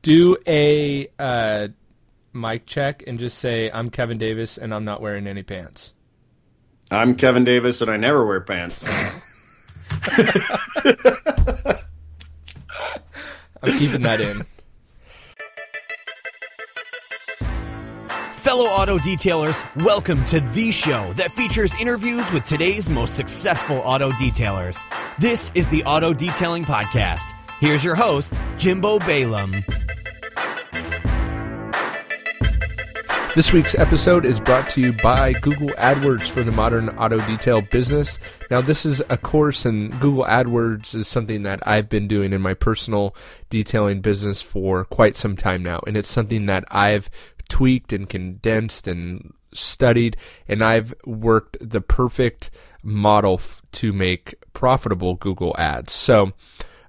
Do a mic check and just say, I'm Kevin Davis and I'm not wearing any pants. I'm Kevin Davis and I never wear pants. I'm keeping that in. Fellow auto detailers, welcome to the show that features interviews with today's most successful auto detailers. This is the Auto Detailing Podcast. Here's your host, Jimbo Balaam. This week's episode is brought to you by Google AdWords for the modern auto detail business. Now, this is a course, and Google AdWords is something that I've been doing in my personal detailing business for quite some time now, and it's something that I've tweaked and condensed and studied, and I've worked the perfect model to make profitable Google ads. So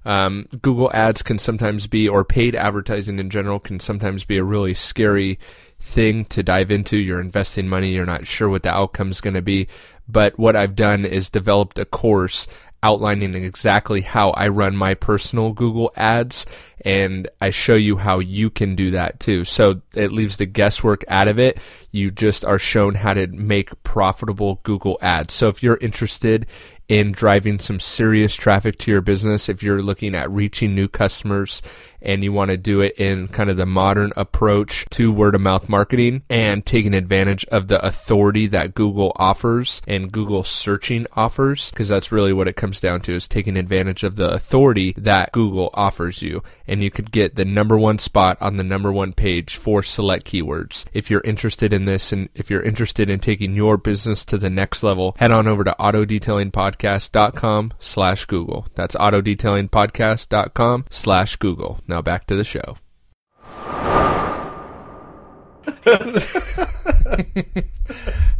Google ads can sometimes be, or paid advertising in general, can sometimes be a really scary thing to dive into. You're investing money, you're not sure what the outcome is going to be. But what I've done is developed a course outlining exactly how I run my personal Google ads, and I show you how you can do that too. So it leaves the guesswork out of it. You just are shown how to make profitable Google ads. So if you're interested in driving some serious traffic to your business, if you're looking at reaching new customers and you want to do it in kind of the modern approach to word-of-mouth marketing and taking advantage of the authority that Google offers and Google searching offers, because that's really what it comes down to, is taking advantage of the authority that Google offers you. And you could get the #1 spot on the #1 page for select keywords. If you're interested in this, and if you're interested in taking your business to the next level, head on over to autodetailingpodcast.com/Google. That's autodetailingpodcast.com/Google. Now back to the show.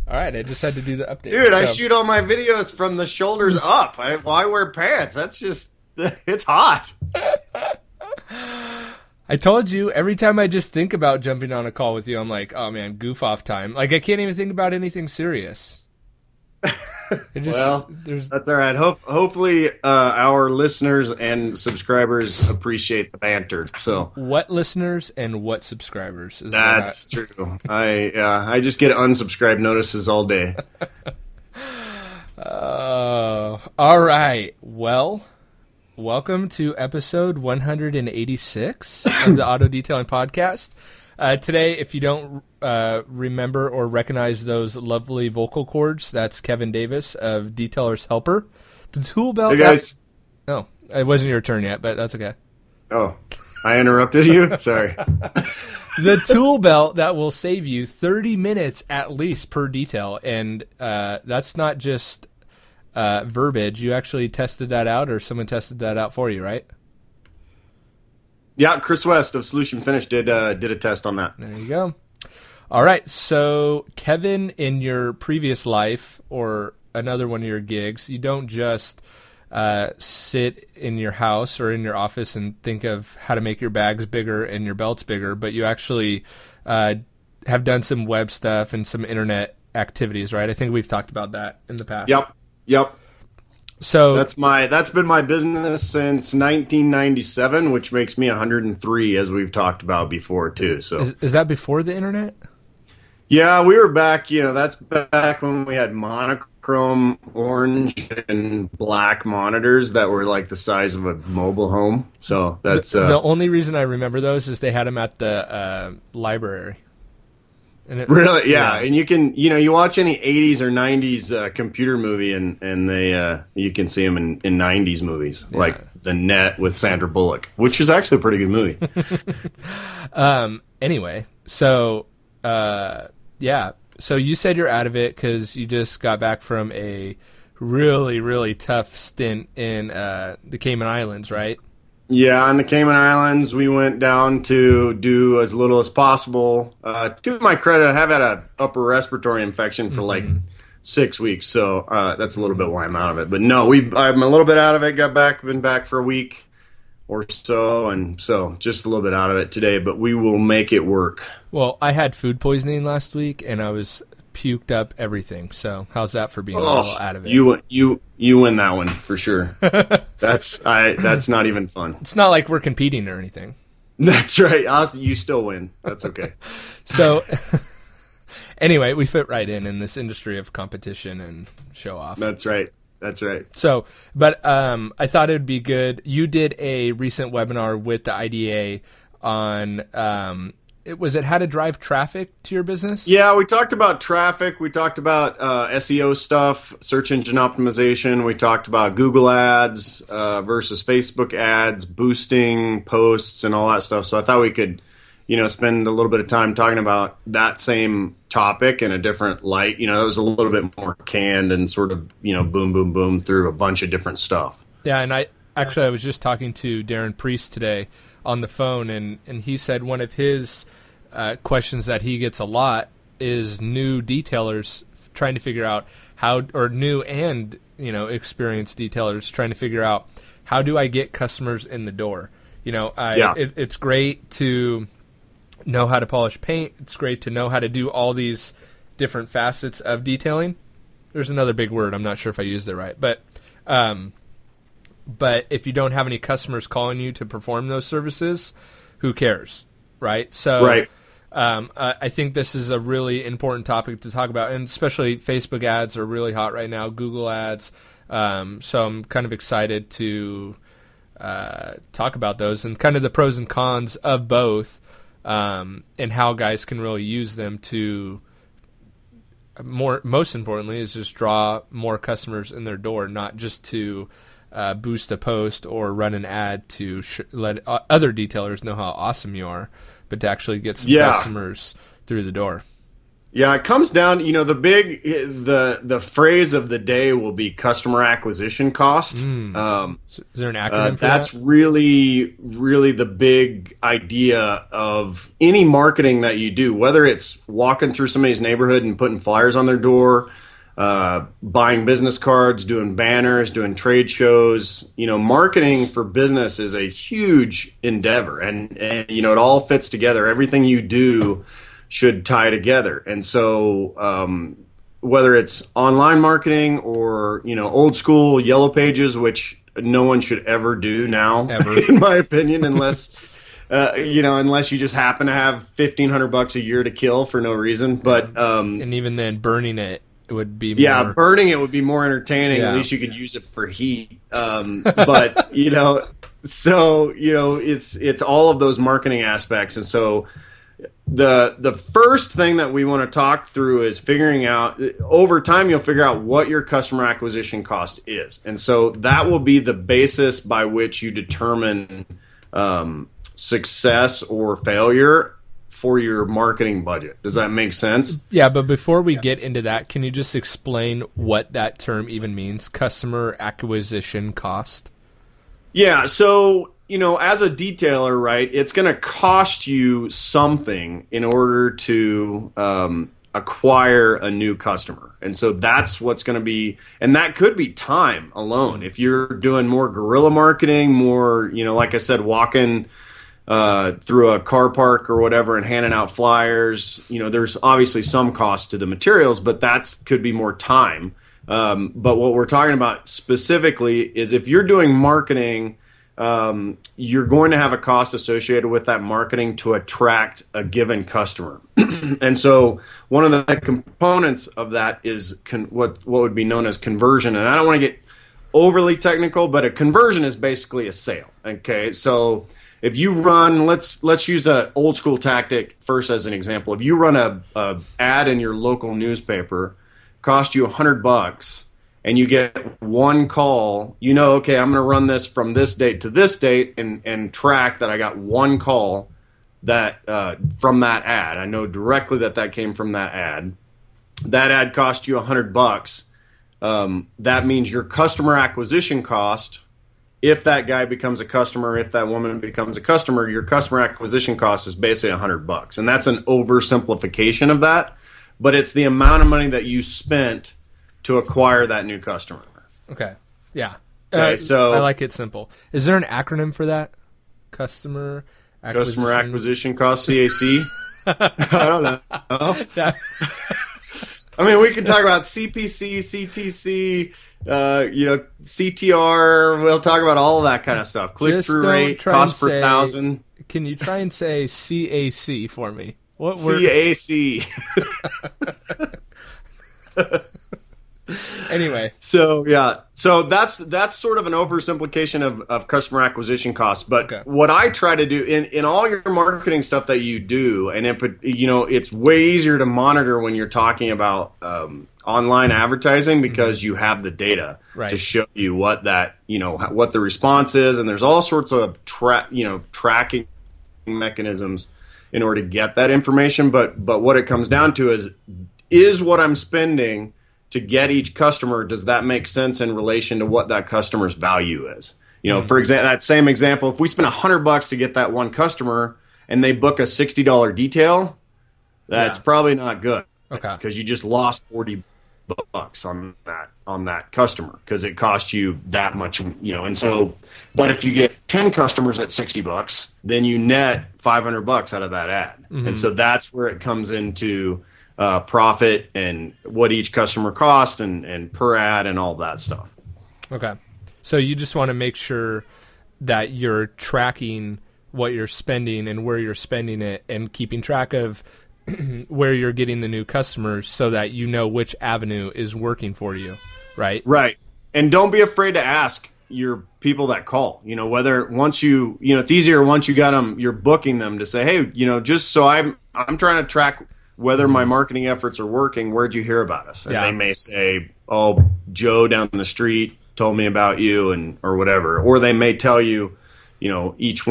All right, I just had to do the update. Dude, I shoot all my videos from the shoulders up. Why wear pants? That's just, it's hot. I told you, every time I just think about jumping on a call with you, I'm like, oh man, goof off time. Like, I can't even think about anything serious. That's all right. Hopefully our listeners and subscribers appreciate the banter. So what listeners and what subscribers? That's true. I just get unsubscribe notices all day. All right. Well, welcome to episode 186 of the Auto Detailing Podcast. Today, if you don't remember or recognize those lovely vocal cords, that's Kevin Davis of Detailer's Helper. The tool belt. Hey guys. Oh, it wasn't your turn yet, but that's okay. Oh, I interrupted you? Sorry. The tool belt that will save you 30 minutes at least per detail. And that's not just verbiage. You actually tested that out, or someone tested that out for you, right? Yeah, Chris West of Solution Finish did a test on that. There you go. All right, so Kevin, in your previous life or another one of your gigs, you don't just sit in your house or in your office and think of how to make your bags bigger and your belts bigger, but you actually have done some web stuff and some internet activities, right? I think we've talked about that in the past. Yep. So that's been my business since 1997, which makes me 103, as we've talked about before too. So is that before the internet? Yeah, we were back. That's back when we had monochrome orange and black monitors that were like the size of a mobile home. So that's the only reason I remember those is they had them at the library. Really? Yeah. And you can, you watch any 80s or 90s computer movie and they, you can see them in 90s movies, like The Net with Sandra Bullock, which is actually a pretty good movie. Anyway, so, yeah. So you said you're out of it because you just got back from a really, really tough stint in the Cayman Islands, right? Yeah, on the Cayman Islands, we went down to do as little as possible. To my credit, I have had an upper respiratory infection for like 6 weeks, so that's a little bit why I'm out of it. But no, I'm a little bit out of it. Been back for a week or so, and so just a little bit out of it today. But we will make it work. Well, I had food poisoning last week, and I was puked up everything. So how's that for being a little out of it? You win that one for sure. That's not even fun. It's not like we're competing or anything. That's right. You still win. That's okay. So anyway, we fit right in this industry of competition and show off. That's right. That's right. So, but I thought it would be good. You did a recent webinar with the IDA on was it how to drive traffic to your business? Yeah, we talked about traffic. We talked about SEO stuff, search engine optimization. We talked about Google ads versus Facebook ads, boosting posts, and all that stuff. So I thought we could, spend a little bit of time talking about that same topic in a different light. It was a little bit more canned and sort of, boom, boom, boom through a bunch of different stuff. Yeah, and I was just talking to Darren Priest today on the phone, and he said one of his questions that he gets a lot is new detailers trying to figure out new and experienced detailers trying to figure out how do I get customers in the door. It's great to know how to polish paint. It's great to know how to do all these different facets of detailing. There's another big word. I'm not sure if I used it right, but if you don't have any customers calling you to perform those services, who cares, right? So, right. I think this is a really important topic to talk about, and especially Facebook ads are really hot right now, Google ads. So I'm kind of excited to talk about those and kind of the pros and cons of both, and how guys can really use them to most importantly is just draw more customers in their door, not just to boost a post or run an ad to let other detailers know how awesome you are, but to actually get some customers through the door. Yeah, it comes down, the phrase of the day will be customer acquisition cost. Is there an acronym for that's that? really, really the big idea of any marketing that you do, whether it's walking through somebody's neighborhood and putting flyers on their door, buying business cards, doing banners, doing trade shows. Marketing for business is a huge endeavor, and it all fits together. Everything you do should tie together. And so whether it's online marketing or old school yellow pages, which no one should ever do now, in my opinion, unless unless you just happen to have $1,500 a year to kill for no reason. But and even then, burning it would be burning it would be more entertaining. At least you could use it for heat. But so it's all of those marketing aspects. And so the first thing that we want to talk through is figuring out, over time you'll figure out what your customer acquisition cost is. And so that will be the basis by which you determine success or failure for your marketing budget. Does that make sense? Yeah, but before we get into that, can you just explain what that term even means, customer acquisition cost? Yeah, so, as a detailer, right, it's going to cost you something in order to acquire a new customer. And so that's what's going to be, and that could be time alone. If you're doing more guerrilla marketing, more, like I said, walking through a car park or whatever and handing out flyers, there's obviously some cost to the materials, but that could be more time. But what we're talking about specifically is if you're doing marketing, you're going to have a cost associated with that marketing to attract a given customer. And so one of the components of that is what would be known as conversion. And I don't want to get overly technical, but a conversion is basically a sale. Okay, so if you run, let's use an old school tactic first as an example. If you run a ad in your local newspaper, cost you $100, and you get one call, okay, I'm going to run this from this date to this date, and track that I got one call that from that ad. I know directly that came from that ad. That ad cost you $100. That means your customer acquisition cost, if that guy becomes a customer, if that woman becomes a customer, your customer acquisition cost is basically $100. And that's an oversimplification of that, but it's the amount of money that you spent to acquire that new customer. Okay. Yeah. Okay, so I like it simple. Is there an acronym for that? Customer acquisition cost, CAC? I don't know. I mean, we can talk about CPC, CTC, CTR. We'll talk about all of that kind of stuff. Click-through rate, cost per thousand. Can you try and say CAC for me? What word? CAC. Anyway. So that's sort of an oversimplification of customer acquisition costs. But what I try to do in all your marketing stuff that you do, and it's way easier to monitor when you're talking about online advertising because you have the data to show you what what the response is, and there's all sorts of tracking mechanisms in order to get that information. But what it comes down to is what I'm spending to get each customer, does that make sense in relation to what that customer's value is? For example, that same example, if we spend $100 to get that one customer and they book a $60 detail, that's probably not good. Okay. Because you just lost $40 on that customer because it cost you that much, and so, but if you get 10 customers at $60, then you net $500 out of that ad. Mm-hmm. And so that's where it comes into profit and what each customer cost and per ad and all that stuff. Okay. So you just want to make sure that you're tracking what you're spending and where you're spending it and keeping track of where you're getting the new customers so that you know which avenue is working for you, right? Right. And don't be afraid to ask your people that call, whether once it's easier once you got them, you're booking them to say, hey, just so I'm trying to track whether my marketing efforts are working, where'd you hear about us? And they may say, oh, Joe down the street told me about you or whatever. Or they may tell you, each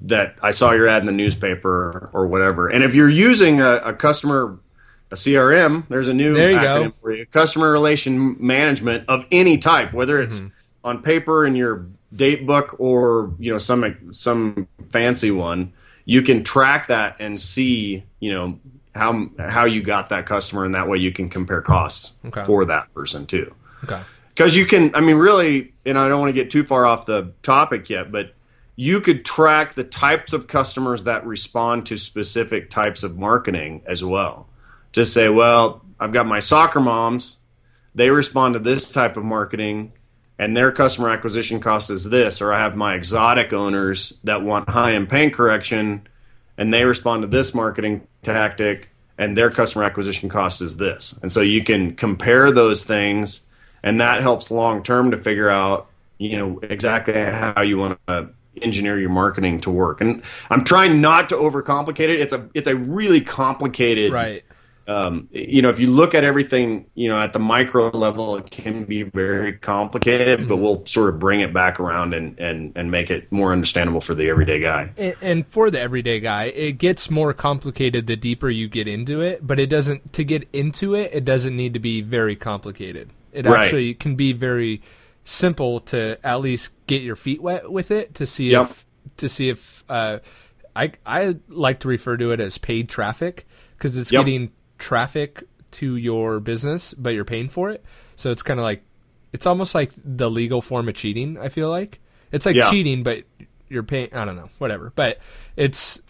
that I saw your ad in the newspaper or whatever. And if you're using a CRM, there's a new acronym for you, customer relation management of any type, whether it's on paper in your date book or, some fancy one. You can track that and see, how you got that customer, and that way you can compare costs for that person too. Okay. Because you can, really, and I don't want to get too far off the topic yet, but you could track the types of customers that respond to specific types of marketing as well. Just say, well, I've got my soccer moms, they respond to this type of marketing, and their customer acquisition cost is this. Or I have my exotic owners that want high-end paint correction, and they respond to this marketing tactic, and their customer acquisition cost is this. And so you can compare those things, and that helps long-term to figure out, exactly how you want to engineer your marketing to work. And I'm trying not to overcomplicate it. It's a really complicated, right. If you look at everything, at the micro level, it can be very complicated, but we'll sort of bring it back around and make it more understandable for the everyday guy. And for the everyday guy, it gets more complicated the deeper you get into it, but it doesn't need to be very complicated. It actually can be very simple to at least get your feet wet with it to see if I like to refer to it as paid traffic, because it's getting traffic to your business, but you're paying for it. So it's kind of like, it's almost like the legal form of cheating. I feel like it's like cheating, but you're paying. I don't know, whatever. But it's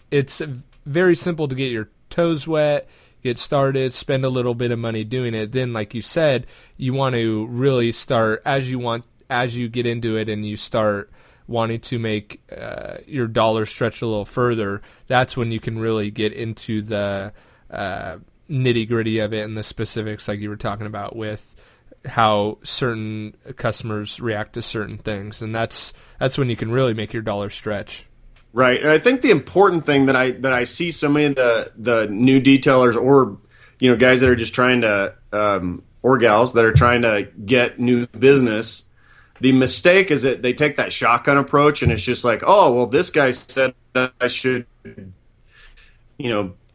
very simple to get your toes wet, get started, spend a little bit of money doing it. Then, like you said, you want to really start as you get into it and you start wanting to make your dollar stretch a little further. That's when you can really get into the nitty gritty of it and the specifics, like you were talking about with how certain customers react to certain things. And that's when you can really make your dollar stretch. Right. And I think the important thing that I see so many of the new detailers or, guys that are just trying to, or gals that are trying to get new business, the mistake is that they take that shotgun approach and it's just like, oh, well, this guy said I should,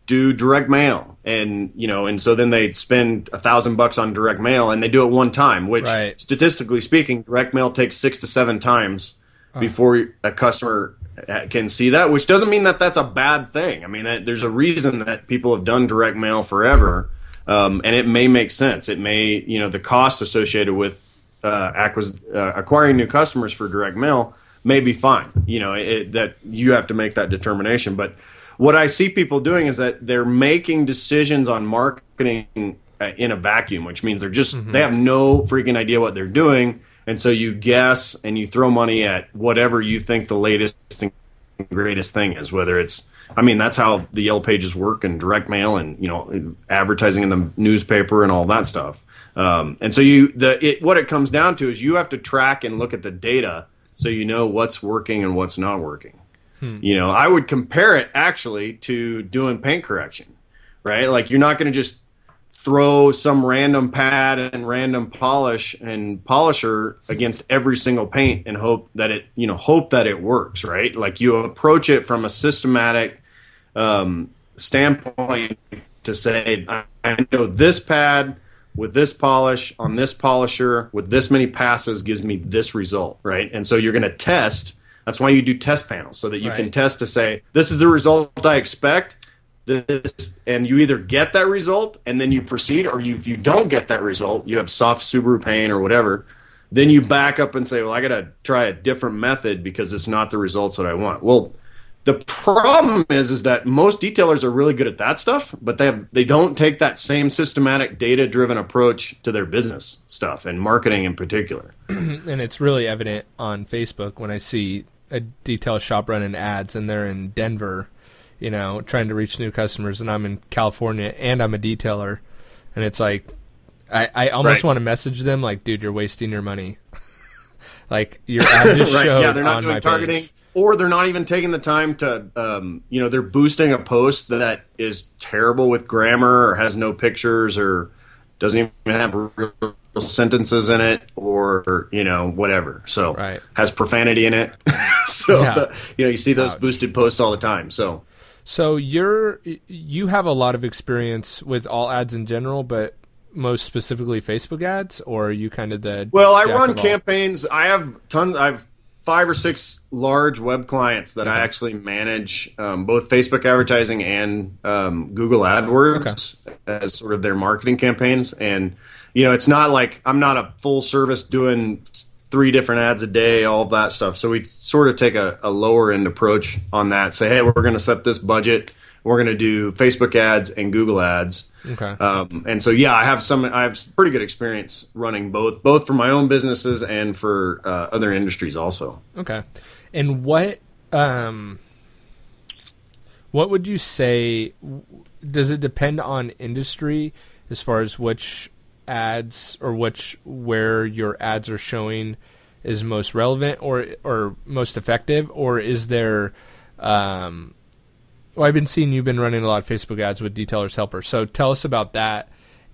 do direct mail. And so then they spend $1,000 on direct mail and they do it one time, which statistically speaking, direct mail takes 6 to 7 times before a customer can see that, which doesn't mean that that's a bad thing. There's a reason that people have done direct mail forever. And it may make sense. It may, the cost associated with acquiring new customers for direct mail may be fine. That you have to make that determination. But what I see people doing is that they're making decisions on marketing in a vacuum, which means they have no freaking idea what they're doing. And so you guess and you throw money at whatever you think the latest and greatest thing is, whether it's, I mean, that's how the Yellow Pages work and direct mail and, advertising in the newspaper and all that stuff. And so what it comes down to is you have to track and look at the data so you know what's working and what's not working. I would compare it actually to doing paint correction, right? Like, you're not going to just throw some random pad and random polish and polisher against every single paint and hope that it works, right? Like, you approach it from a systematic standpoint to say, I know this pad with this polish on this polisher with this many passes gives me this result, right? And so you're going to test. That's why you do test panels, so that you can test to say, this is the result I expect. And you either get that result and then you proceed, or if you don't get that result, you have soft Subaru paint or whatever, then you back up and say, well, I got to try a different method because it's not the results that I want. Well, the problem is that most detailers are really good at that stuff, but they don't take that same systematic data-driven approach to their business stuff and marketing in particular. And it's really evident on Facebook when I see a detail shop running ads and they're in Denver, trying to reach new customers, and I'm in California and I'm a detailer, and it's like I almost want to message them like, dude, you're wasting your money. Like, your ad just showed yeah, they're not on doing my targeting page. Or they're not even taking the time to they're boosting a post that is terrible with grammar or has no pictures or doesn't even have real sentences in it, or whatever. So has profanity in it. So you see those boosted posts all the time. So you have a lot of experience with all ads in general, but most specifically Facebook ads, or are you kind of the I run campaigns. I have 5 or 6 large web clients that I actually manage, both Facebook advertising and Google AdWords as sort of their marketing campaigns. And it's not like I'm not a full service doing 3 different ads a day, all that stuff. So we sort of take a lower end approach on that. Say, hey, we're going to set this budget. We're going to do Facebook ads and Google ads. Okay. And so, I have pretty good experience running both for my own businesses and for other industries also. Okay. And what would you say, does it depend on industry as far as which ads or where your ads are showing is most relevant or most effective, or is there I've been seeing you've been running a lot of Facebook ads with Detailers Helper, so tell us about that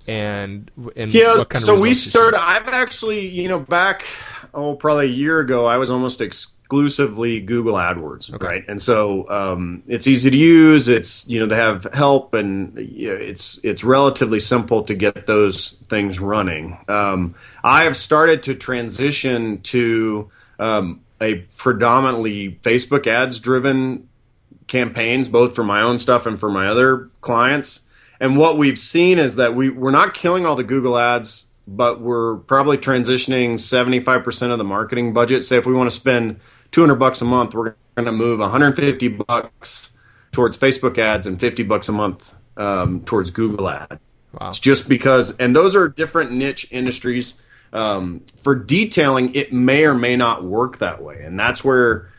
and what kind of so we started. I've actually back probably a year ago, I was almost exclusively Google AdWords, right? And so it's easy to use. It's they have help, and it's relatively simple to get those things running. I have started to transition to a predominantly Facebook ads driven campaigns, both for my own stuff and for my other clients. And what we've seen is that we're not killing all the Google ads, but we're probably transitioning 75% of the marketing budget. Say if we want to spend $200 a month, we're going to move $150 towards Facebook ads and $50 a month towards Google ads. Wow. It's just because, and those are different niche industries. For detailing, it may or may not work that way. And that's where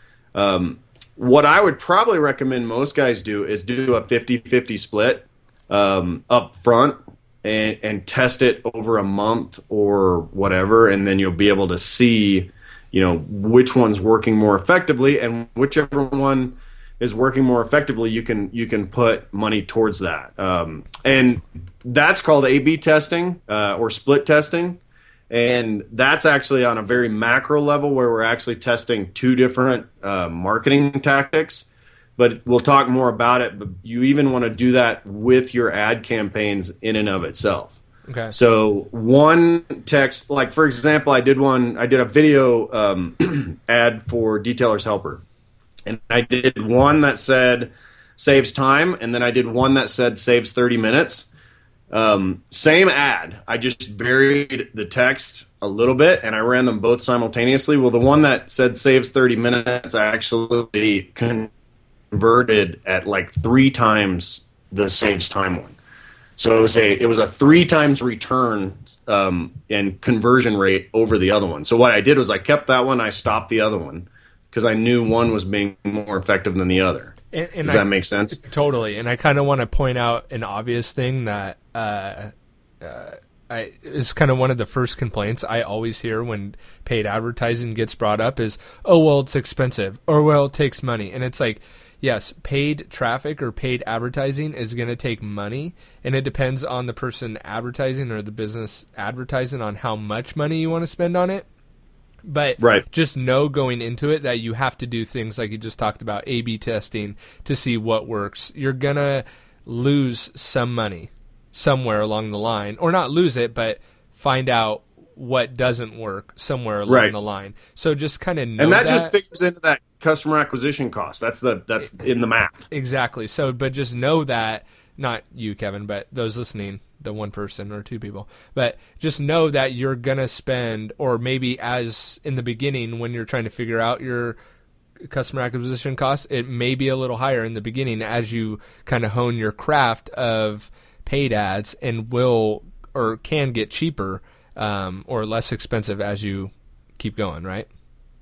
what I would probably recommend most guys do is do a 50-50 split up front and test it over a month or whatever, and then you'll be able to see, which one's working more effectively, and whichever one is working more effectively, you can put money towards that. And that's called A/B testing or split testing. And that's actually on a very macro level where we're actually testing 2 different marketing tactics. But we'll talk more about it. But you even want to do that with your ad campaigns in and of itself. Okay. So one text, like for example, I did a video ad for Detailers Helper. And I did one that said saves time, and then I did one that said saves 30 minutes. Same ad. I just varied the text a little bit, and I ran them both simultaneously. Well, the one that said saves 30 minutes actually converted at like 3 times the saves time one. So it was a 3 times return and conversion rate over the other one. So what I did was I kept that one. I stopped the other one because I knew one was being more effective than the other. And Does that make sense? Totally. And I kind of want to point out an obvious thing that is kind of one of the first complaints I always hear when paid advertising gets brought up is, oh, well, it's expensive, or, well, it takes money. And it's like, yes, paid traffic or paid advertising is going to take money, and it depends on the person advertising or the business advertising on how much money you want to spend on it. But just know going into it that you have to do things like you just talked about, A/B testing to see what works. You're going to lose some money somewhere along the line, or not lose it, but find out what doesn't work somewhere along the line. So just kind of know and that just figures into that customer acquisition cost. That's in the math. Exactly. So, but just know that, not you, Kevin, but those listening, the one person or two people, but just know that you're going to spend, or maybe as in the beginning when you're trying to figure out your customer acquisition costs, it may be a little higher in the beginning as you kind of hone your craft of paid ads, and will or can get cheaper or less expensive as you keep going, right?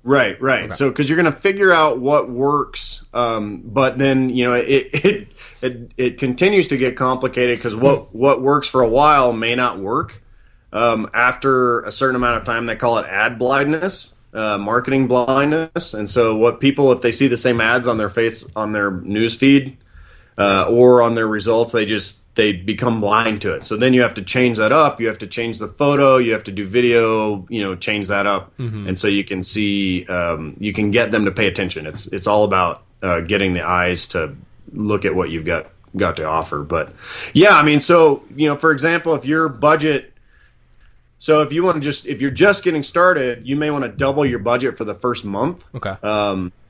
Right. Okay. So, because you're going to figure out what works, but then it continues to get complicated because what works for a while may not work after a certain amount of time. They call it ad blindness, marketing blindness, and so what people, if they see the same ads on their news feed or on their results, they become blind to it. So then you have to change that up. You have to change the photo. You have to do video. Change that up, and so you can see, you can get them to pay attention. It's all about getting the eyes to look at what you've got to offer. But yeah, I mean, so for example, if your budget, so if you're just getting started, you may want to double your budget for the first month. Okay.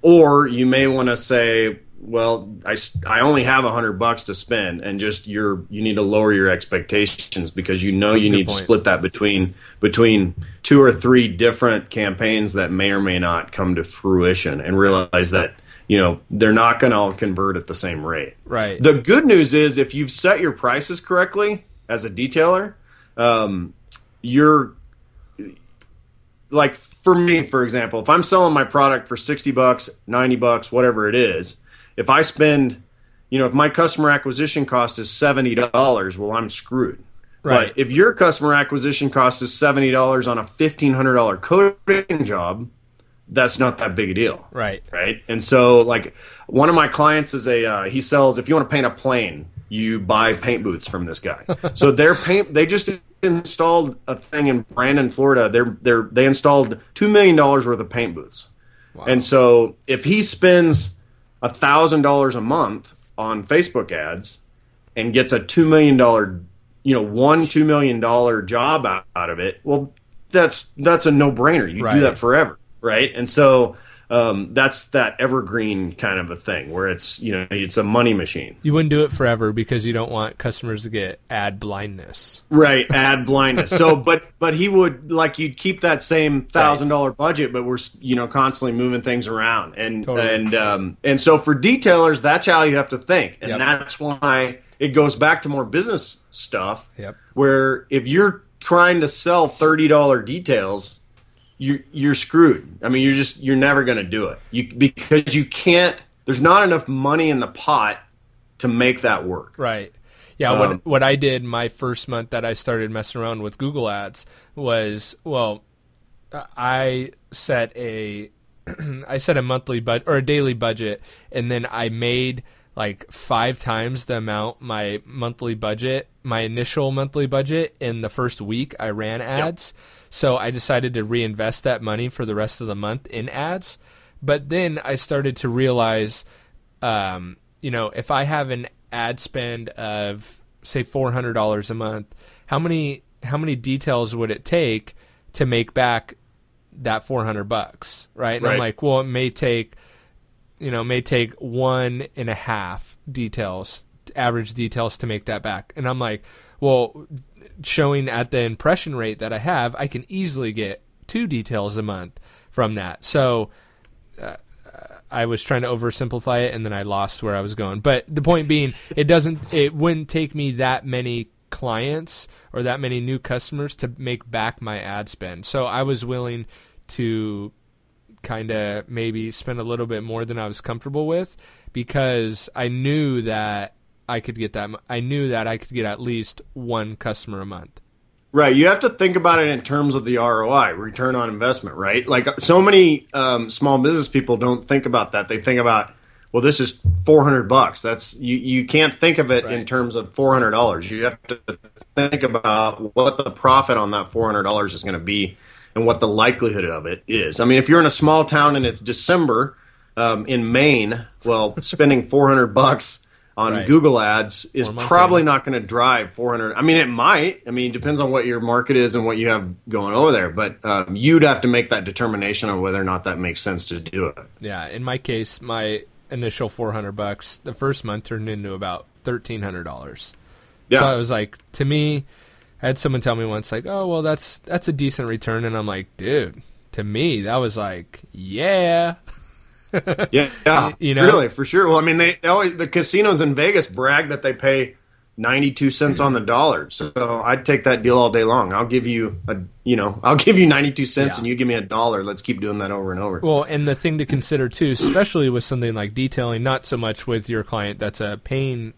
Or you may want to say, well, I only have $100 to spend, and just you need to lower your expectations because you need to split that between 2 or 3 different campaigns that may or may not come to fruition, and realize that they're not going to all convert at the same rate. Right. The good news is if you've set your prices correctly as a detailer, you're like, for me, for example, if I'm selling my product for $60, $90, whatever it is. If I spend, if my customer acquisition cost is $70, well, I'm screwed. Right. But if your customer acquisition cost is $70 on a $1,500 coding job, that's not that big a deal. Right. Right. And so, like, one of my clients is he sells, if you want to paint a plane, you buy paint booths from this guy. So they just installed a thing in Brandon, Florida. They installed $2 million worth of paint booths. Wow. And so if he spends $1,000 a month on Facebook ads and gets a $2 million, $2 million job out of it, well, that's a no-brainer. You do that forever, right? And so that's that evergreen kind of a thing where it's a money machine. You wouldn't do it forever because you don't want customers to get ad blindness. Right, ad blindness. So, but he would, like, you'd keep that same $1,000 budget, but we're constantly moving things around, and so for detailers, that's how you have to think, and that's why it goes back to more business stuff. Yep. Where if you're trying to sell $30 details, you're screwed. I mean, you're never going to do it. Because you can't. There's not enough money in the pot to make that work. Right. Yeah. What I did my first month that I started messing around with Google Ads was, I set a monthly budget or a daily budget, and then I made like 5 times the amount my initial monthly budget in the first week I ran ads. Yep. So I decided to reinvest that money for the rest of the month in ads. But then I started to realize, if I have an ad spend of, say, $400 a month, how many details would it take to make back that $400, right? And I'm like, well, it may take 1.5 details, average details, to make that back. And I'm like, well, showing at the impression rate that I have, I can easily get 2 details a month from that. So I was trying to oversimplify it, and then I lost where I was going. But the point being, it wouldn't take me that many clients or that many new customers to make back my ad spend. So I was willing to kind of maybe spend a little bit more than I was comfortable with, because I knew that I could get at least one customer a month. Right. You have to think about it in terms of the ROI, return on investment, right? Like so many small business people don't think about that. They think about, well, this is $400. That's you can't think of it in terms of $400. You have to think about what the profit on that $400 is going to be and what the likelihood of it is. I mean, if you're in a small town and it's December in Maine, well, spending $400 on Google ads is probably not going to drive 400. I mean, it might. I mean, it depends on what your market is and what you have going over there. But you'd have to make that determination on whether or not that makes sense to do it. Yeah. In my case, my initial $400, the first month turned into about $1,300. Yeah. So I was like, to me, I had someone tell me once, like, oh, well, that's a decent return. And I'm like, dude, to me, that was like, yeah. Yeah, you know? Really, for sure. Well, I mean, they always, the casinos in Vegas brag that they pay 92 cents on the dollar. So I'd take that deal all day long. I'll give you 92 cents and you give me $1. Let's keep doing that over and over. Well, and the thing to consider too, especially with something like detailing, not so much with your client that's a plain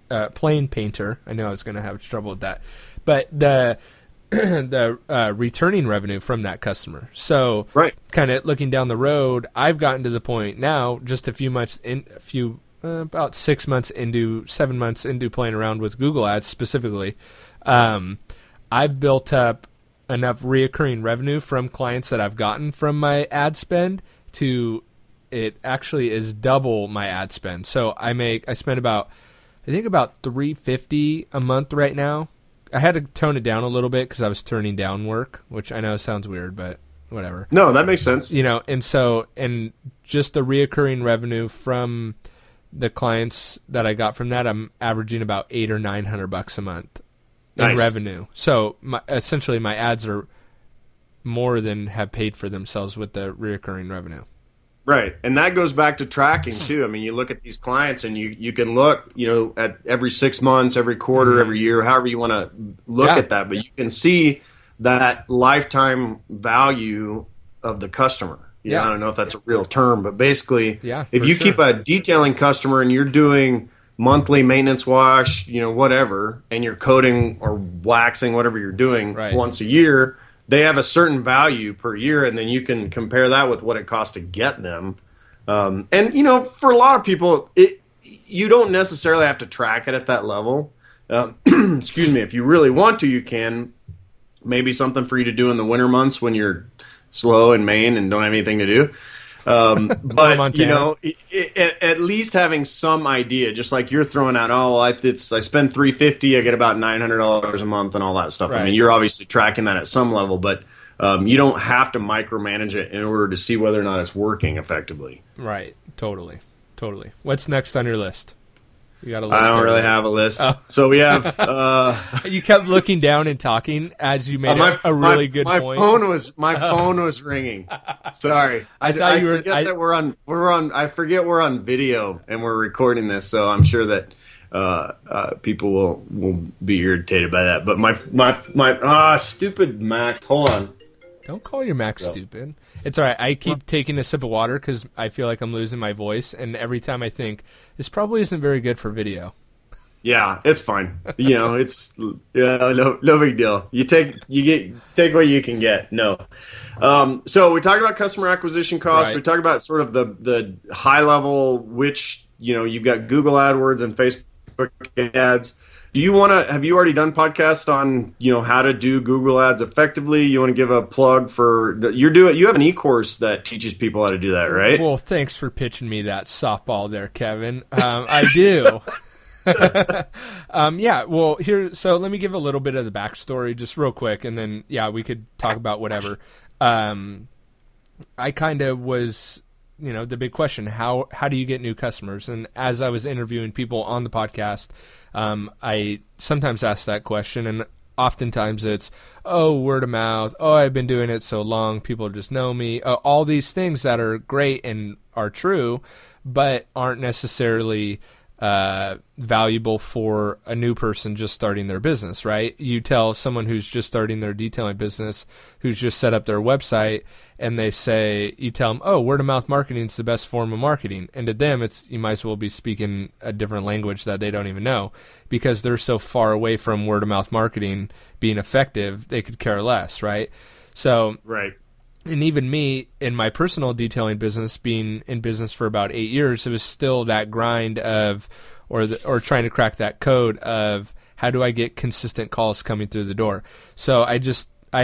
painter. I know I was going to have trouble with that, but the returning revenue from that customer. So kind of looking down the road, I've gotten to the point now, just about 7 months into playing around with Google ads specifically, I've built up enough reoccurring revenue from clients that I've gotten from my ad spend to it actually is double my ad spend. So I spend about $350 a month right now. I had to tone it down a little bit because I was turning down work, which I know sounds weird, but whatever. No, that makes sense. You know, and just the reoccurring revenue from the clients that I got from that, I'm averaging about $800 or $900 a month in revenue. So essentially, my ads are more than have paid for themselves with the reoccurring revenue. Right, and that goes back to tracking too. I mean, you look at these clients, and you can look, at every 6 months, every quarter, every year, however you want to look at that. But you can see that lifetime value of the customer. I don't know if that's a real term, but basically, if you keep a detailing customer and you're doing monthly maintenance wash, whatever, and you're coating or waxing, whatever you're doing once a year, they have a certain value per year, and then you can compare that with what it costs to get them. And, for a lot of people, you don't necessarily have to track it at that level. Excuse me. If you really want to, you can. Maybe something for you to do in the winter months when you're slow in Maine and don't have anything to do. But, at least having some idea, just like you're throwing out, I spend $350, I get about $900 a month and all that stuff. Right. I mean, you're obviously tracking that at some level, but you don't have to micromanage it in order to see whether or not it's working effectively. Right. Totally. What's next on your list? You got a list? I don't really have a list. Oh. So we have... you kept looking down and talking as you made a really good point. My phone was ringing. Sorry. I forget we're on video and we're recording this, so I'm sure that people will be irritated by that. But my stupid Mac. Hold on. Don't call your Mac stupid. It's all right. I keep taking a sip of water because I feel like I'm losing my voice, and every time I think this probably isn't very good for video. Yeah, it's fine. It's no big deal. You take what you can get. No. So we talked about customer acquisition costs. Right. We talked about sort of the high level, which you've got Google AdWords and Facebook ads. Have you already done podcasts on, how to do Google ads effectively? You want to give a plug for, you have an e-course that teaches people how to do that, right? Well, thanks for pitching me that softball there, Kevin. I do. So let me give a little bit of the backstory just real quick, and then, we could talk about whatever. I kind of was, the big question, how do you get new customers? And as I was interviewing people on the podcast, I sometimes ask that question, and oftentimes it's, word of mouth. I've been doing it so long, people just know me. All these things that are great and are true, but aren't necessarily valuable for a new person just starting their business, right? You tell someone who's just starting their detailing business, who's just set up their website, and you tell them, oh, word of mouth marketing is the best form of marketing. And to them, you might as well be speaking a different language that they don't even know, because they're so far away from word of mouth marketing being effective, they could care less, right? So, right. And even me, in my personal detailing business, being in business for about 8 years, it was still that grind of, or trying to crack that code of, how do I get consistent calls coming through the door? So I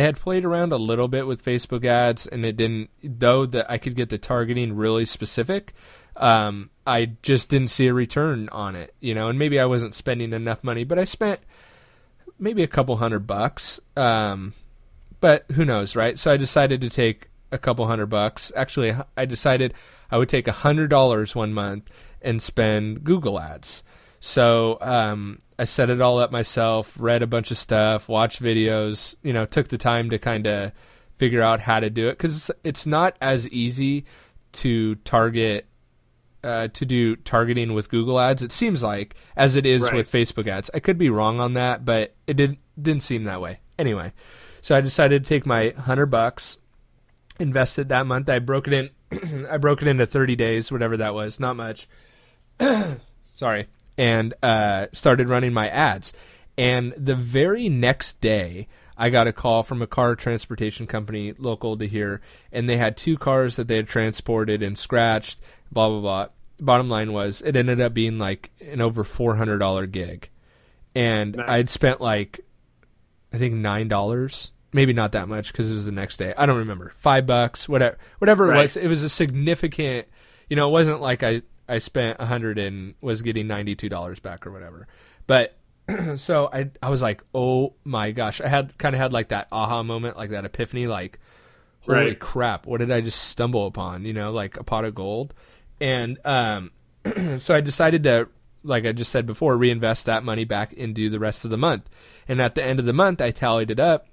had played around a little bit with Facebook ads, and it didn't, though that I could get the targeting really specific, I just didn't see a return on it, and maybe I wasn't spending enough money, but I spent maybe a couple $100. But who knows, right? So I decided to take a couple $100. Actually, I decided I would take $100 one month and spend Google ads. So I set it all up myself, read a bunch of stuff, watched videos, took the time to kind of figure out how to do it, because it's not as easy to do targeting with Google ads, it seems like, as it is with Facebook ads. I could be wrong on that, but it didn't seem that way. Anyway. So I decided to take my $100, invested that month. I broke it into 30 days, whatever that was, not much. Sorry. And started running my ads. And the very next day, I got a call from a car transportation company local to here, and they had 2 cars that they had transported and scratched, blah, blah, blah. Bottom line was, it ended up being like an over $400 gig. And nice. I'd spent I think $9, maybe not that much because it was the next day. I don't remember. $5, whatever it was. It was a significant, it wasn't like I spent $100 and was getting $92 back or whatever. But so I was like, oh my gosh, I had like that aha moment, like that epiphany, like, holy crap, what did I just stumble upon? Like a pot of gold. And so I decided to, like I just said before, reinvest that money back into the rest of the month. And at the end of the month, I tallied it up,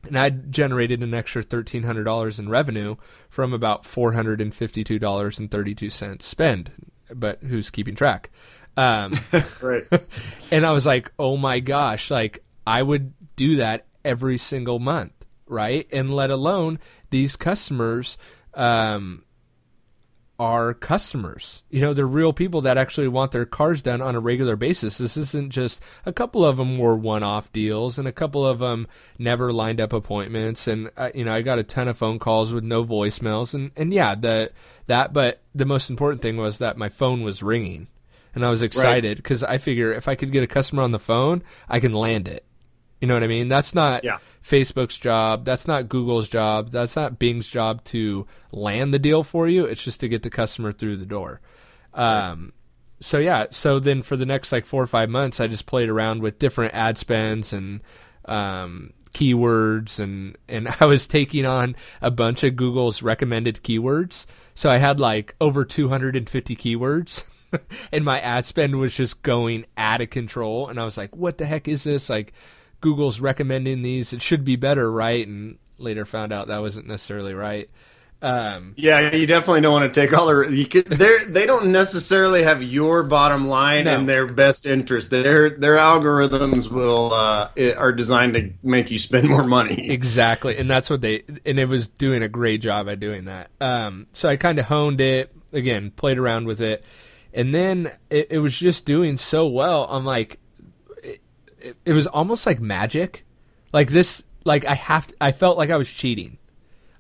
and I generated an extra $1,300 in revenue from about $452.32 spend. But who's keeping track? Right. And I was like, oh my gosh, like I would do that every single month, right? And let alone these customers are customers. They're real people that actually want their cars done on a regular basis. This isn't just, a couple of them were one-off deals, and a couple of them never lined up appointments. And I got a ton of phone calls with no voicemails, and yeah, but the most important thing was that my phone was ringing, and I was excited because I figure if I could get a customer on the phone, I can land it. You know what I mean? That's not Facebook's job. That's not Google's job. That's not Bing's job to land the deal for you. It's just to get the customer through the door. So yeah. So then for the next 4 or 5 months, I just played around with different ad spends and keywords, and I was taking on a bunch of Google's recommended keywords. So I had over 250 keywords. And my ad spend was just going out of control. And I was like, what the heck is this? Google's recommending these. It should be better, right? And later found out that wasn't necessarily right. Yeah, you definitely don't want to take all they don't necessarily have your bottom line in their best interest. Their algorithms are designed to make you spend more money. Exactly, and that's what and it was doing a great job at doing that. So I kind of honed it again, played around with it, and then it was just doing so well. I'm like, it was almost like magic. I felt like I was cheating.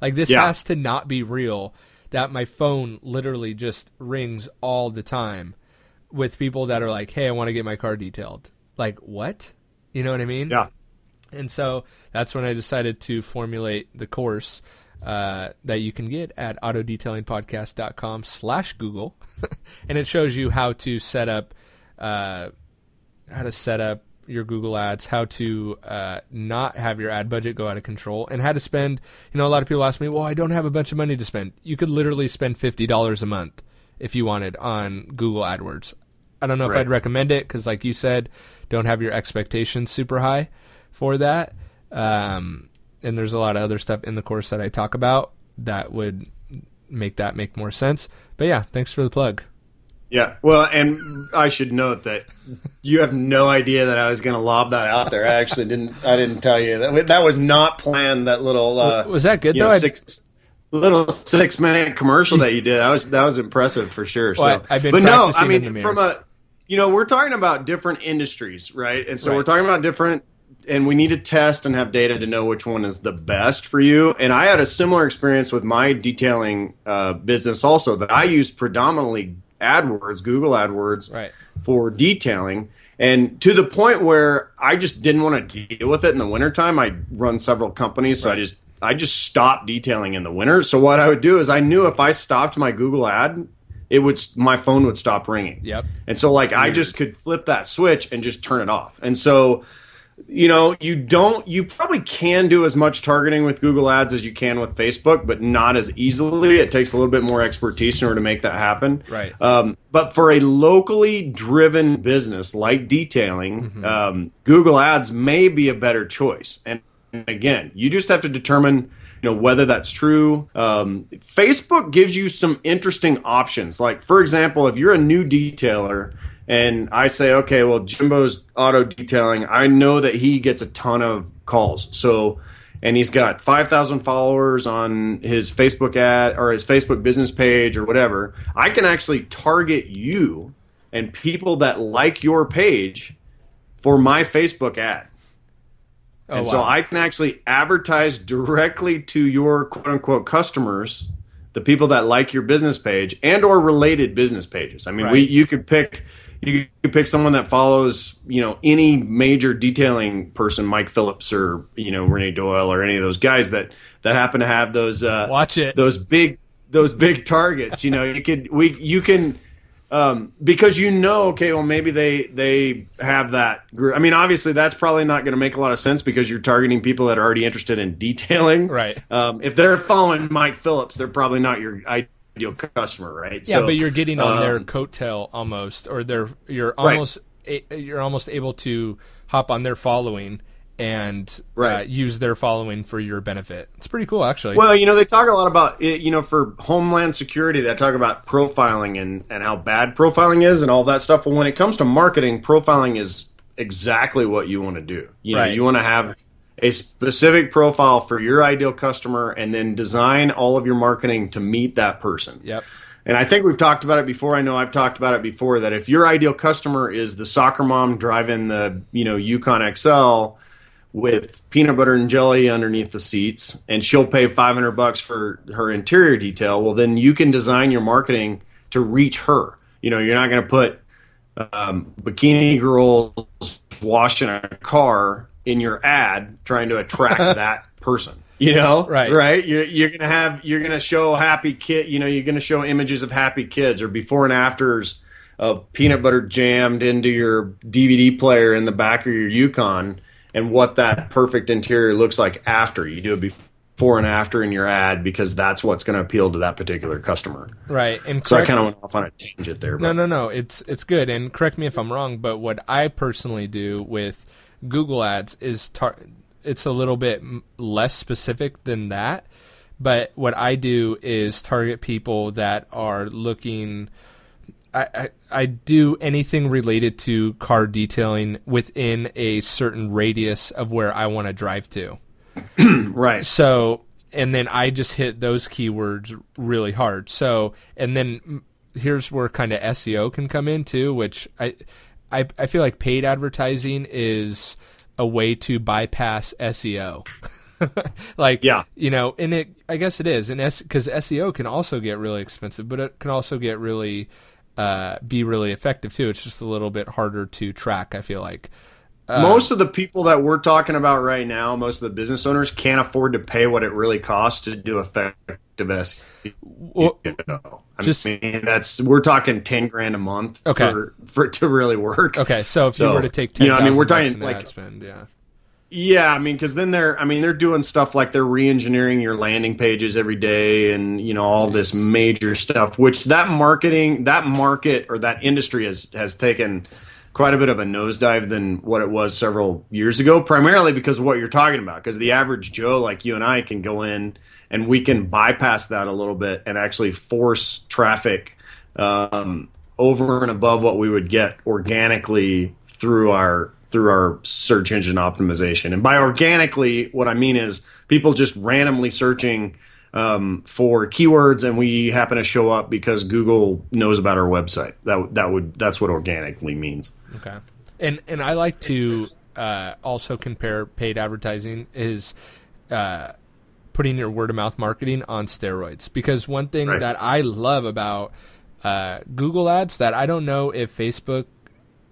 This has to not be real, that my phone literally just rings all the time with people that are like, hey, I want to get my car detailed. What? You know what I mean? Yeah. And so that's when I decided to formulate the course that you can get at autodetailingpodcast.com/Google. And it shows you how to set up your Google ads, how to not have your ad budget go out of control, and how to spend. A lot of people ask me, well, I don't have a bunch of money to spend. You could literally spend $50 a month if you wanted on Google AdWords. I don't know if I'd recommend it because, like you said, don't have your expectations super high for that. And there's a lot of other stuff in the course that I talk about that would make more sense. But yeah, thanks for the plug. Yeah, well, and I should note that you have no idea that I was going to lob that out there. I actually didn't. I didn't tell you that was not planned. That little was that good though? Little 6-minute commercial that you did. That was impressive for sure. Well, so, I've been but no, practicing I mean in the mirror. from a, we're talking about different industries, right? And so Right. we're talking about different. And we need to test and have data to know which one is the best for you. And I had a similar experience with my detailing business also, that I used predominantly AdWords, Google AdWords, Right. for detailing. And to the point where I just didn't want to deal with it in the wintertime. I run several companies, so Right. I just stopped detailing in the winter. So what I would do is I knew if I stopped my Google ad, my phone would stop ringing. Yep. And so I just could flip that switch and just turn it off. And so you probably can do as much targeting with Google Ads as you can with Facebook, but not as easily. It takes a little bit more expertise in order to make that happen. Right. But for a locally driven business like detailing, Google Ads may be a better choice. And again, you just have to determine whether that's true. Facebook gives you some interesting options. Like, for example, if you're a new detailer and I say, okay, well, Jimbo's auto detailing, I know that he gets a ton of calls. So, and he's got 5,000 followers on his Facebook ad or his Facebook business page or whatever. I can actually target you and people that like your page for my Facebook ad. And so I can actually advertise directly to your quote unquote customers, the people that like your business page and or related business pages. I mean, Right. you could pick someone that follows, any major detailing person, Mike Phillips or, Renee Doyle or any of those guys that happen to have those, Watch it. those big targets. You can, because okay, well, maybe they have that group. I mean, obviously that's probably not going to make a lot of sense because you're targeting people that are already interested in detailing. Right. If they're following Mike Phillips, they're probably not your ideal customer, right? Yeah, but you're getting on their coattail almost, or you're almost able to hop on their following and use their following for your benefit. It's pretty cool, actually. Well, they talk a lot about for Homeland Security, they talk about profiling and how bad profiling is and all that stuff. Well, when it comes to marketing, profiling is exactly what you want to do. You want to have a specific profile for your ideal customer and then design all of your marketing to meet that person. Yep. And I think we've talked about it before. I know I've talked about it before, that if your ideal customer is the soccer mom driving the Yukon XL with peanut butter and jelly underneath the seats, and she'll pay $500 for her interior detail, well, then you can design your marketing to reach her. You're not going to put bikini girls washing a car in your ad trying to attract that person. Right? You're gonna show happy kid. You're gonna show images of happy kids or before and afters of peanut butter jammed into your DVD player in the back of your Yukon, and what that perfect interior looks like after. You do a before and after in your ad because that's what's going to appeal to that particular customer. Right. And so I kind of went off on a tangent there. But. No. It's good. And correct me if I'm wrong, but what I personally do with Google Ads is it's a little bit less specific than that. But what I do is target people that are looking. I do anything related to car detailing within a certain radius of where I want to drive to. Right. So, and then I just hit those keywords really hard. So, and then here's where kind of SEO can come in too, which I feel like paid advertising is a way to bypass SEO. And I guess it is, and because SEO can also get really expensive, but it can also get really be really effective too. It's just a little bit harder to track, I feel like. Most of the people that we're talking about right now, most of the business owners can't afford to pay what it really costs to do effective SEO. Well, we're talking $10,000 a month for it to really work. Okay, so if you were to take $10,000 we're talking like ad spend, yeah. Yeah, I mean, because then they're doing stuff like they're re-engineering your landing pages every day, and all this major stuff. Which that market or that industry has taken quite a bit of a nosedive than what it was several years ago. Primarily because of what you're talking about. Because the average Joe like you and I can go in and we can bypass that a little bit and actually force traffic over and above what we would get organically through our search engine optimization. And by organically, what I mean is people just randomly searching for keywords, and we happen to show up because Google knows about our website. That's what organically means. Okay. And I like to also compare paid advertising is putting your word of mouth marketing on steroids, because one thing that I love about Google ads that I don't know if Facebook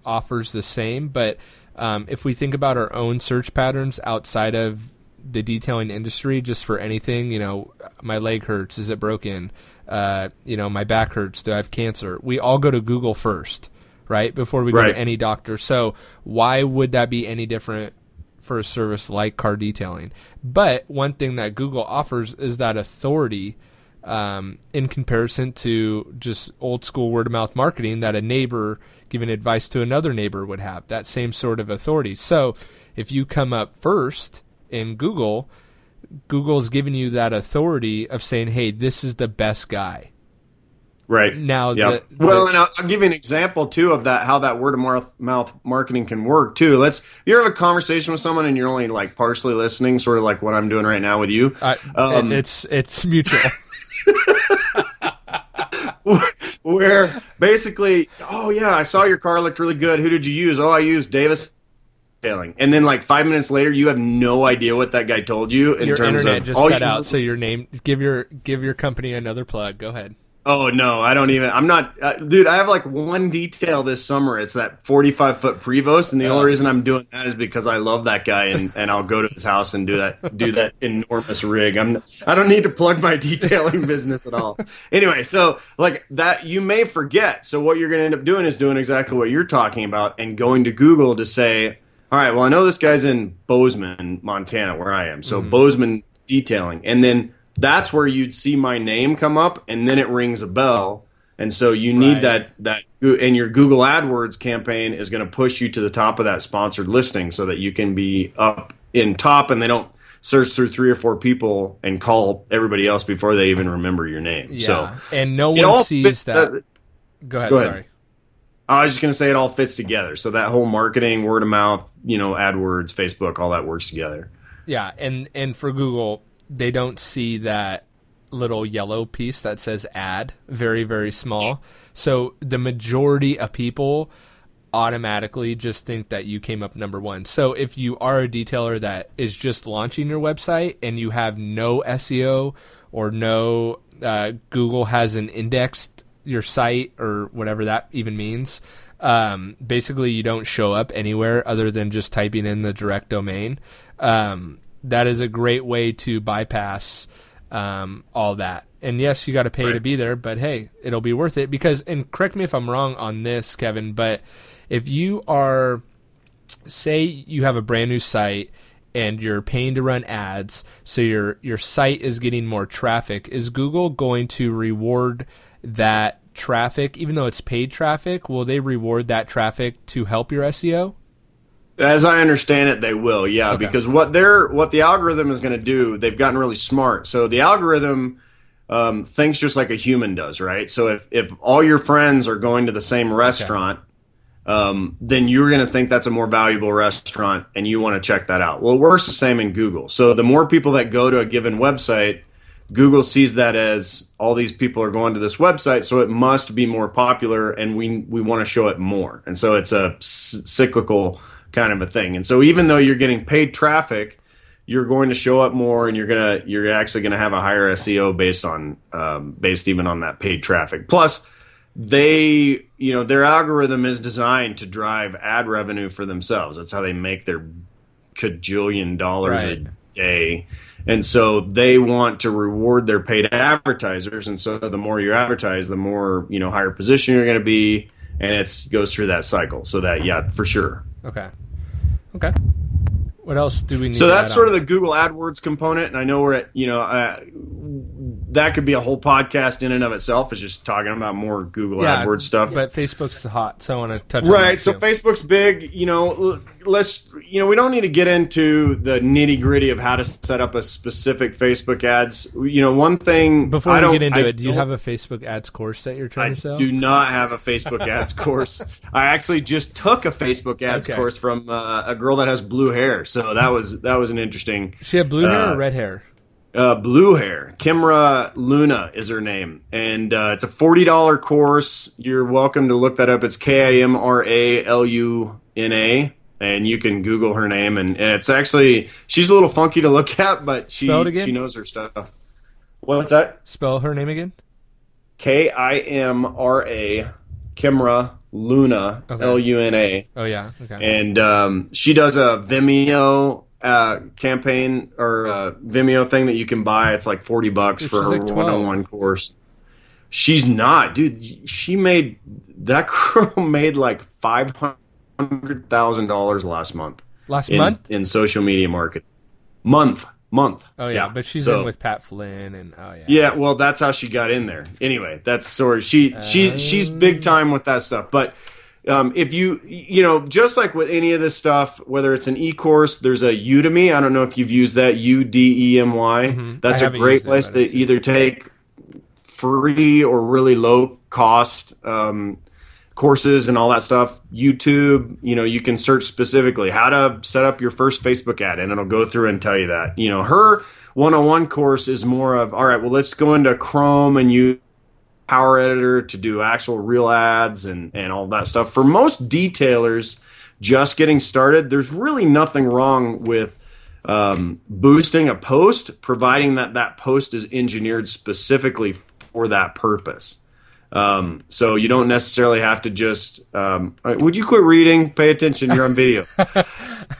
offers the same, but if we think about our own search patterns outside of the detailing industry, just for anything, my leg hurts, is it broken? My back hurts, do I have cancer? We all go to Google first, right? Before we go to any doctor. So why would that be any different for a service like car detailing? But one thing that Google offers is that authority in comparison to just old school word of mouth marketing that a neighbor giving advice to another neighbor would have, that same sort of authority. So if you come up first in Google's giving you that authority of saying, hey, this is the best guy. Right. Now, and I'll give you an example too of that, how that word of mouth marketing can work too. You have a conversation with someone and you're only like partially listening, sort of like what I'm doing right now with you. It's mutual. Where basically, oh yeah, I saw your car looked really good. Who did you use? Oh, I used Davis Detailing. And then like 5 minutes later, you have no idea what that guy told you in your terms internet of just cut out. So your name, give your company another plug. Go ahead. Oh no, I'm not, dude. I have like one detail this summer. It's that 45-foot Prevost, and the only reason I'm doing that is because I love that guy, and I'll go to his house and do that enormous rig. I don't need to plug my detailing business at all. Anyway, so like that, you may forget. So what you're going to end up doing is doing exactly what you're talking about, and going to Google to say, all right, well, I know this guy's in Bozeman, Montana, where I am. So Bozeman Detailing, and then that's where you'd see my name come up, and then it rings a bell. And so you need that, and your Google AdWords campaign is going to push you to the top of that sponsored listing so that you can be up in top, and they don't search through 3 or 4 people and call everybody else before they even remember your name. Yeah, so, and no one sees that. Go ahead, sorry. I was just going to say it all fits together. So that whole marketing, word of mouth, AdWords, Facebook, all that works together. Yeah, and for Google, they don't see that little yellow piece that says ad, very, very small. So the majority of people automatically just think that you came up number one. So if you are a detailer that is just launching your website and you have no SEO or no Google hasn't indexed your site or whatever that even means, basically you don't show up anywhere other than just typing in the direct domain. That is a great way to bypass all that. And yes, you got to pay to be there, but hey, it'll be worth it because, and correct me if I'm wrong on this, Kevin, but if you are, say you have a brand new site and you're paying to run ads, so your site is getting more traffic, is Google going to reward that traffic, even though it's paid traffic? Will they reward that traffic to help your SEO? As I understand it, they will, yeah, okay. Because what the algorithm is going to do, they've gotten really smart. So the algorithm thinks just like a human does, right? So if all your friends are going to the same restaurant, then you're going to think that's a more valuable restaurant, and you want to check that out. Well, it works the same in Google. So the more people that go to a given website, Google sees that as all these people are going to this website, so it must be more popular, and we want to show it more. And so it's a cyclical kind of a thing. And so even though you're getting paid traffic, you're going to show up more, and you're actually going to have a higher SEO based even on that paid traffic. Plus, their algorithm is designed to drive ad revenue for themselves. That's how they make their cajillion dollars a day. And so they want to reward their paid advertisers. And so the more you advertise, the more, higher position you're going to be. And it goes through that cycle. So that, yeah, for sure. Okay. What else do we need? So that's sort of the Google AdWords component. And I know we're at, that could be a whole podcast in and of itself. Is just talking about more Google AdWords stuff. But Facebook's hot, so I want to touch on right. that So too. Facebook's big. We don't need to get into the nitty gritty of how to set up a specific Facebook ads. One thing Before we get into it, do you have a Facebook ads course that you're trying to sell? I do not have a Facebook ads course. I actually just took a Facebook ads course from a girl that has blue hair. So that was an interesting. She had blue hair or red hair? Blue hair. Kimra Luna is her name. And it's a $40 course. You're welcome to look that up. It's KIMRALUNA. And you can Google her name. And it's actually, she's a little funky to look at, but she knows her stuff. What's that? Spell her name again? KIMRA, Kimra Luna, LUNA. Oh, yeah. Okay. And she does a Vimeo campaign or Vimeo thing that you can buy. It's like $40 for her one-on-one course. She's not, dude. That girl made like $500,000 last month. In social media marketing. Month. Oh yeah, but she's in with Pat Flynn and Yeah, well, that's how she got in there. Anyway, that's sort of she's big time with that stuff. But if just like with any of this stuff, whether it's an e-course, there's a Udemy. I don't know if you've used that, Udemy. Mm-hmm. That's a great place to either take free or really low cost courses and all that stuff. YouTube, you can search specifically how to set up your first Facebook ad, and it'll go through and tell you that. Her one-on-one course is more of, all right, well, let's go into Chrome and use Power Editor to do actual real ads and all that stuff. For most detailers just getting started, there's really nothing wrong with boosting a post, providing that post is engineered specifically for that purpose. So you don't necessarily have to just would you quit reading? Pay attention, you're on video.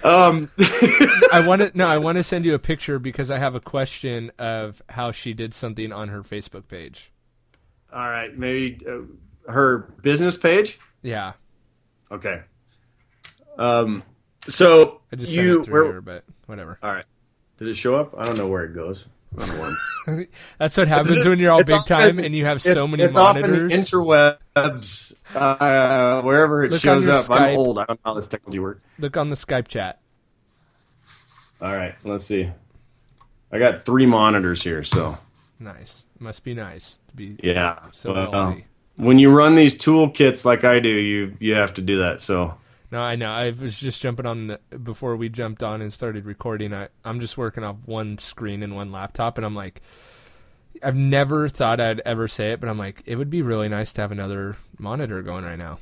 I want to send you a picture because I have a question of how she did something on her Facebook page. All right, maybe her business page? Yeah. Okay. So I just sent it through here, but whatever. All right. Did it show up? I don't know where it goes. That's what happens when you're all big time and you have so many monitors. It's off in the interwebs, wherever it shows up. Skype. I'm old. I don't know how this technology works. Look on the Skype chat. All right, let's see. I got 3 monitors here, so. Nice. Must be nice to be so wealthy. When you run these toolkits like I do, you have to do that, so. No, I know. I was just jumping on before we jumped on and started recording. I'm just working off one screen and one laptop, and I'm like, I've never thought I'd ever say it, but I'm like, it would be really nice to have another monitor going right now.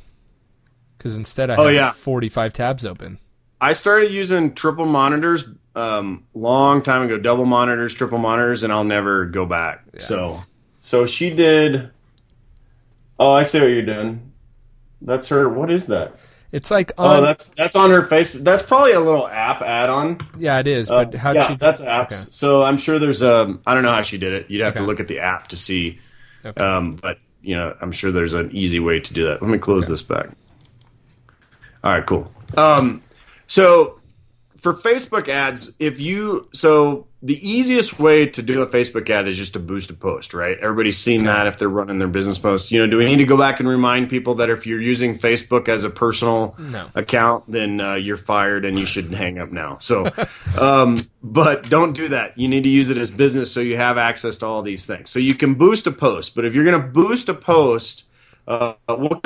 Because instead I have 45 tabs open. I started using triple monitors long time ago, double monitors, triple monitors, and I'll never go back. Yeah. So she did. Oh, I see what you're doing. That's her. What is that? It's like on, that's on her face. That's probably a little app add-on. Yeah, it is. But how? Yeah, that's apps. Okay. So I'm sure there's I don't know how she did it. You'd have to look at the app to see. Okay. But I'm sure there's an easy way to do that. Let me close this back. All right, cool. So for Facebook ads, the easiest way to do a Facebook ad is just to boost a post, right? Everybody's seen that if they're running their business posts. Do we need to go back and remind people that if you're using Facebook as a personal account, then you're fired and you should hang up now. So, but don't do that. You need to use it as business so you have access to all these things. So you can boost a post, but if you're going to boost a post, we'll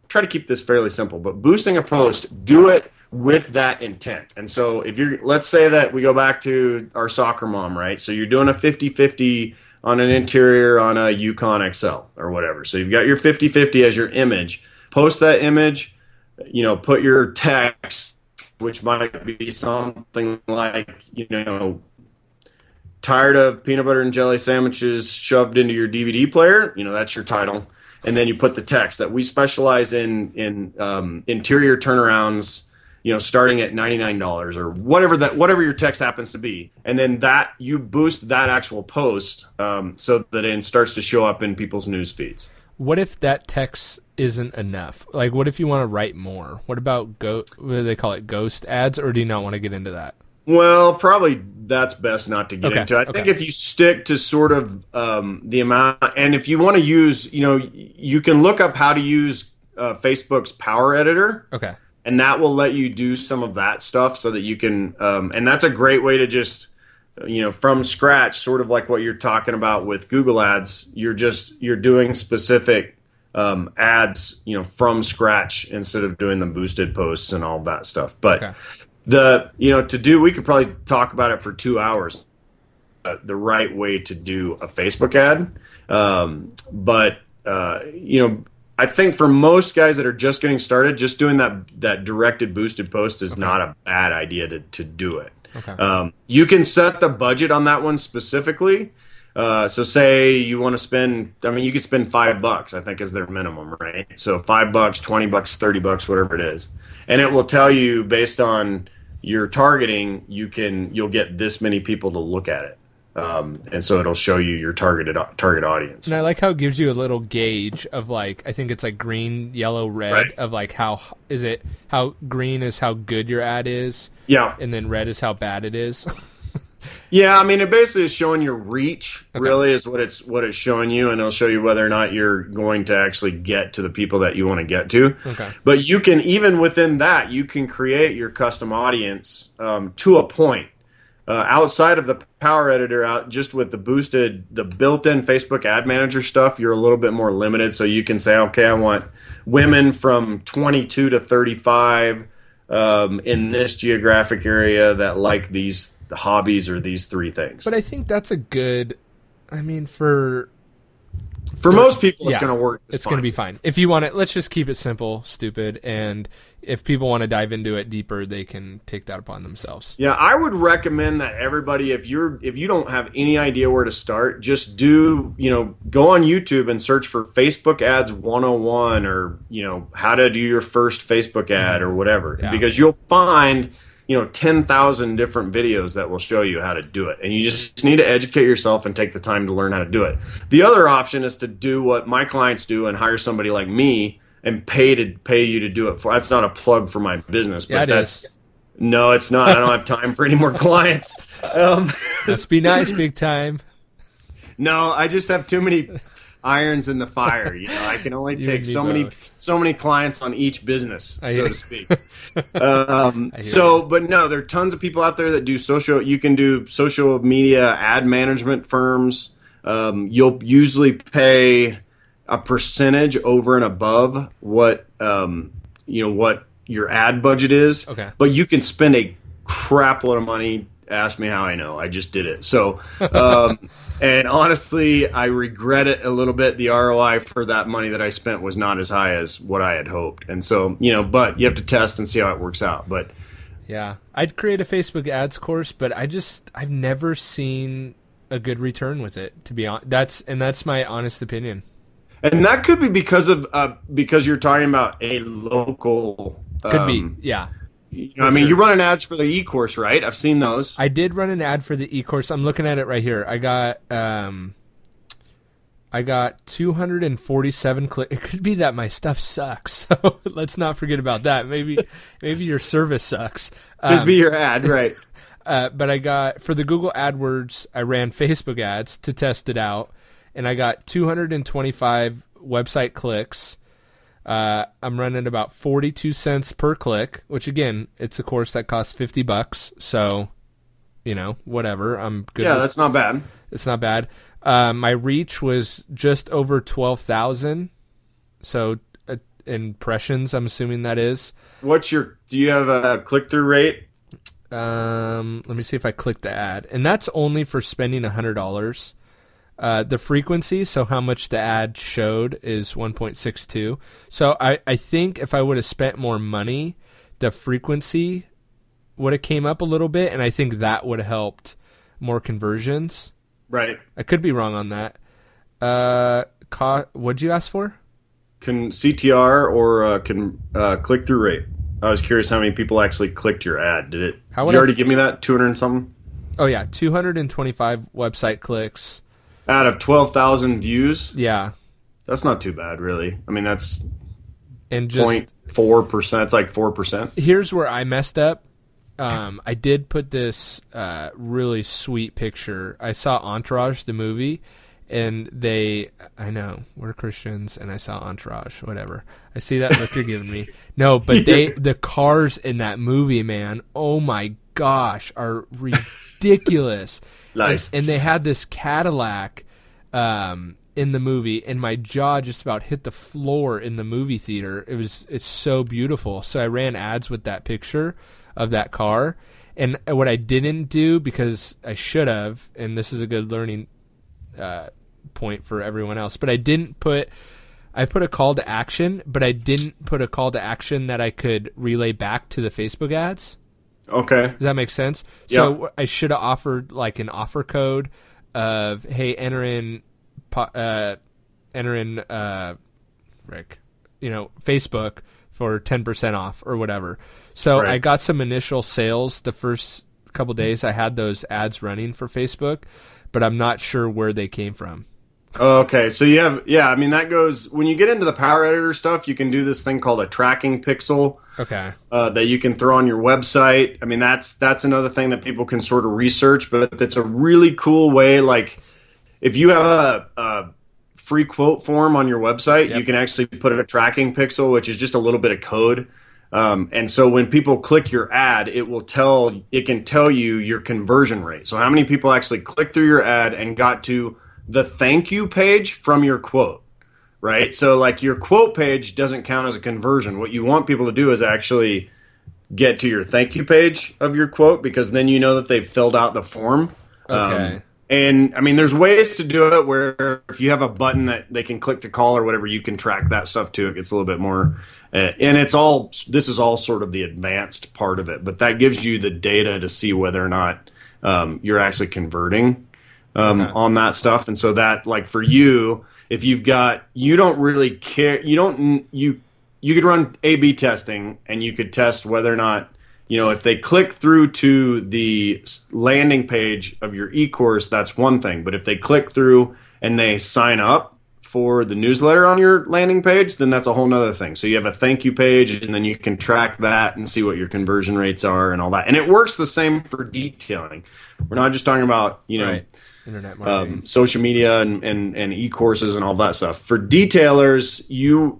try to keep this fairly simple, but boosting a post, do it with that intent. And so let's say that we go back to our soccer mom, right? So you're doing a 50-50 on an interior on a Yukon XL or whatever. So you've got your 50-50 as your image. Post that image, put your text, which might be something like, tired of peanut butter and jelly sandwiches shoved into your DVD player. That's your title. And then you put the text that we specialize in interior turnarounds, starting at $99 or whatever your text happens to be. And then that you boost that actual post so that it starts to show up in people's news feeds. What if that text isn't enough? Like, what if you want to write more? What about what do they call it, ghost ads, or do you not want to get into that? Well, probably that's best not to get Okay, into. I think if you stick to sort of the amount, and if you want to use, you can look up how to use Facebook's Power Editor. Okay. And that will let you do some of that stuff so that you can, and that's a great way to just, from scratch, sort of like what you're talking about with Google Ads. You're doing specific ads, from scratch instead of doing the boosted posts and all that stuff. But we could probably talk about it for 2 hours. The right way to do a Facebook ad, I think for most guys that are just getting started, just doing that directed boosted post is not a bad idea to do it. Okay. You can set the budget on that one specifically. So say you want to spend, you could spend $5, I think is their minimum, right? So $5, $20, $30, whatever it is. And it will tell you based on your targeting, you'll get this many people to look at it. And so it'll show you your target audience. And I like how it gives you a little gauge of I think it's green, yellow, red, right. Of how green is how good your ad is. Yeah. And then red is how bad it is. Yeah, it basically is showing your reach. Really, is what it's showing you, and it'll show you whether or not you're going to actually get to the people that you want to get to. Okay. But you can, even within that, you can create your custom audience to a point. Outside of the Power Editor, just with the built-in Facebook Ad Manager stuff, you're a little bit more limited. So you can say, okay, I want women from 22 to 35 in this geographic area that like these hobbies or these 3 things. But I think that's a good, for most people, it's going to work. It's going to be fine. If you want it, let's just keep it simple, stupid, and if people want to dive into it deeper, they can take that upon themselves. Yeah, I would recommend that everybody, if you don't have any idea where to start, just go on YouTube and search for Facebook Ads 101 or, how to do your first Facebook ad or whatever, because you'll find 10,000 different videos that will show you how to do it. And you just need to educate yourself and take the time to learn how to do it. The other option is to do what my clients do and hire somebody like me and pay you to do it for. That's not a plug for my business, but no, it's not. I don't have time for any more clients. Must be nice, big time. No, I just have too many irons in the fire. I can only take so many clients on each business, so to speak. But no, there are tons of people out there that do social. You can do social media ad management firms. You'll usually pay a percentage over and above what what your ad budget is. Okay. But you can spend a crap load of money. Ask me how I know. I just did it. So, and honestly, I regret it a little bit. The ROI for that money that I spent was not as high as what I had hoped. And so, but you have to test and see how it works out. But yeah, I'd create a Facebook ads course, but I've never seen a good return with it, to be honest. That's my honest opinion. And that could be because you're talking about a local. Could be, yeah. You're running ads for the e-course, right? I've seen those. I did run an ad for the e-course. I'm looking at it right here. I got 247 clicks. It could be that my stuff sucks, so let's not forget about that. Maybe your service sucks. Just be your ad, right? But I got, for the Google AdWords, I ran Facebook ads to test it out, and I got 225 website clicks. I'm running about 42 cents per click, which again, it's a course that costs $50. So, whatever. I'm good. Yeah, that's not bad. It's not bad. My reach was just over 12,000. So impressions, I'm assuming that is. Do you have a click-through rate? Let me see if I click the ad. And that's only for spending $100. The frequency, so how much the ad showed, is 1.62. So I think if I would have spent more money, the frequency would have came up a little bit, and I think that would have helped more conversions. Right. I could be wrong on that. What'd you ask for? Can CTR or click-through rate? I was curious how many people actually clicked your ad. Did you already give me that? 200 and something? Oh, yeah. 225 website clicks. Out of 12,000 views? Yeah. That's not too bad, really. That's and just 0.4%. It's like 4%. Here's where I messed up. I did put this really sweet picture. I saw Entourage, the movie, and I know, we're Christians, and I saw Entourage, whatever. I see that look you're giving me. No, but the cars in that movie, man, oh my gosh, are ridiculous. Nice. And they had this Cadillac in the movie, and my jaw just about hit the floor in the movie theater. It's so beautiful. So I ran ads with that picture of that car, and what I didn't do, because I should have, and this is a good learning point for everyone else, but I put a call to action, but I didn't put a call to action that I could relay back to the Facebook ads. Okay. Does that make sense? Yeah. So I should have offered like an offer code of, hey, enter in Facebook for 10% off or whatever. So Right. I got some initial sales the first couple days. I had those ads running for Facebook, but I'm not sure where they came from. Okay, so that goes, when you get into the Power Editor stuff, you can do this thing called a tracking pixel. Okay. That you can throw on your website. I mean, that's another thing that people can sort of research, but it's a really cool way. Like, if you have a free quote form on your website, Yep. you can actually put a tracking pixel, which is just a little bit of code. And so when people click your ad, it can tell you your conversion rate. So how many people actually clicked through your ad and got to the thank you page from your quote, right? So like your quote page doesn't count as a conversion. What you want people to do is actually get to your thank you page of your quote, because then you know that they've filled out the form. Okay. And I mean, there's ways to do it where if you have a button that they can click to call or whatever, you can track that stuff too. It gets a little bit more, and this is all sort of the advanced part of it, but that gives you the data to see whether or not you're actually converting on that stuff. And so that, like for you, if you don't really care, you could run A/B testing and you could test whether or not, if they click through to the landing page of your e-course, that's one thing. But if they click through and they sign up for the newsletter on your landing page, then that's a whole nother thing. So you have a thank you page, and then you can track that and see what your conversion rates are and all that. And it works the same for detailing. We're not just talking about, Right. Internet marketing. social media and e-courses and all that stuff. For detailers,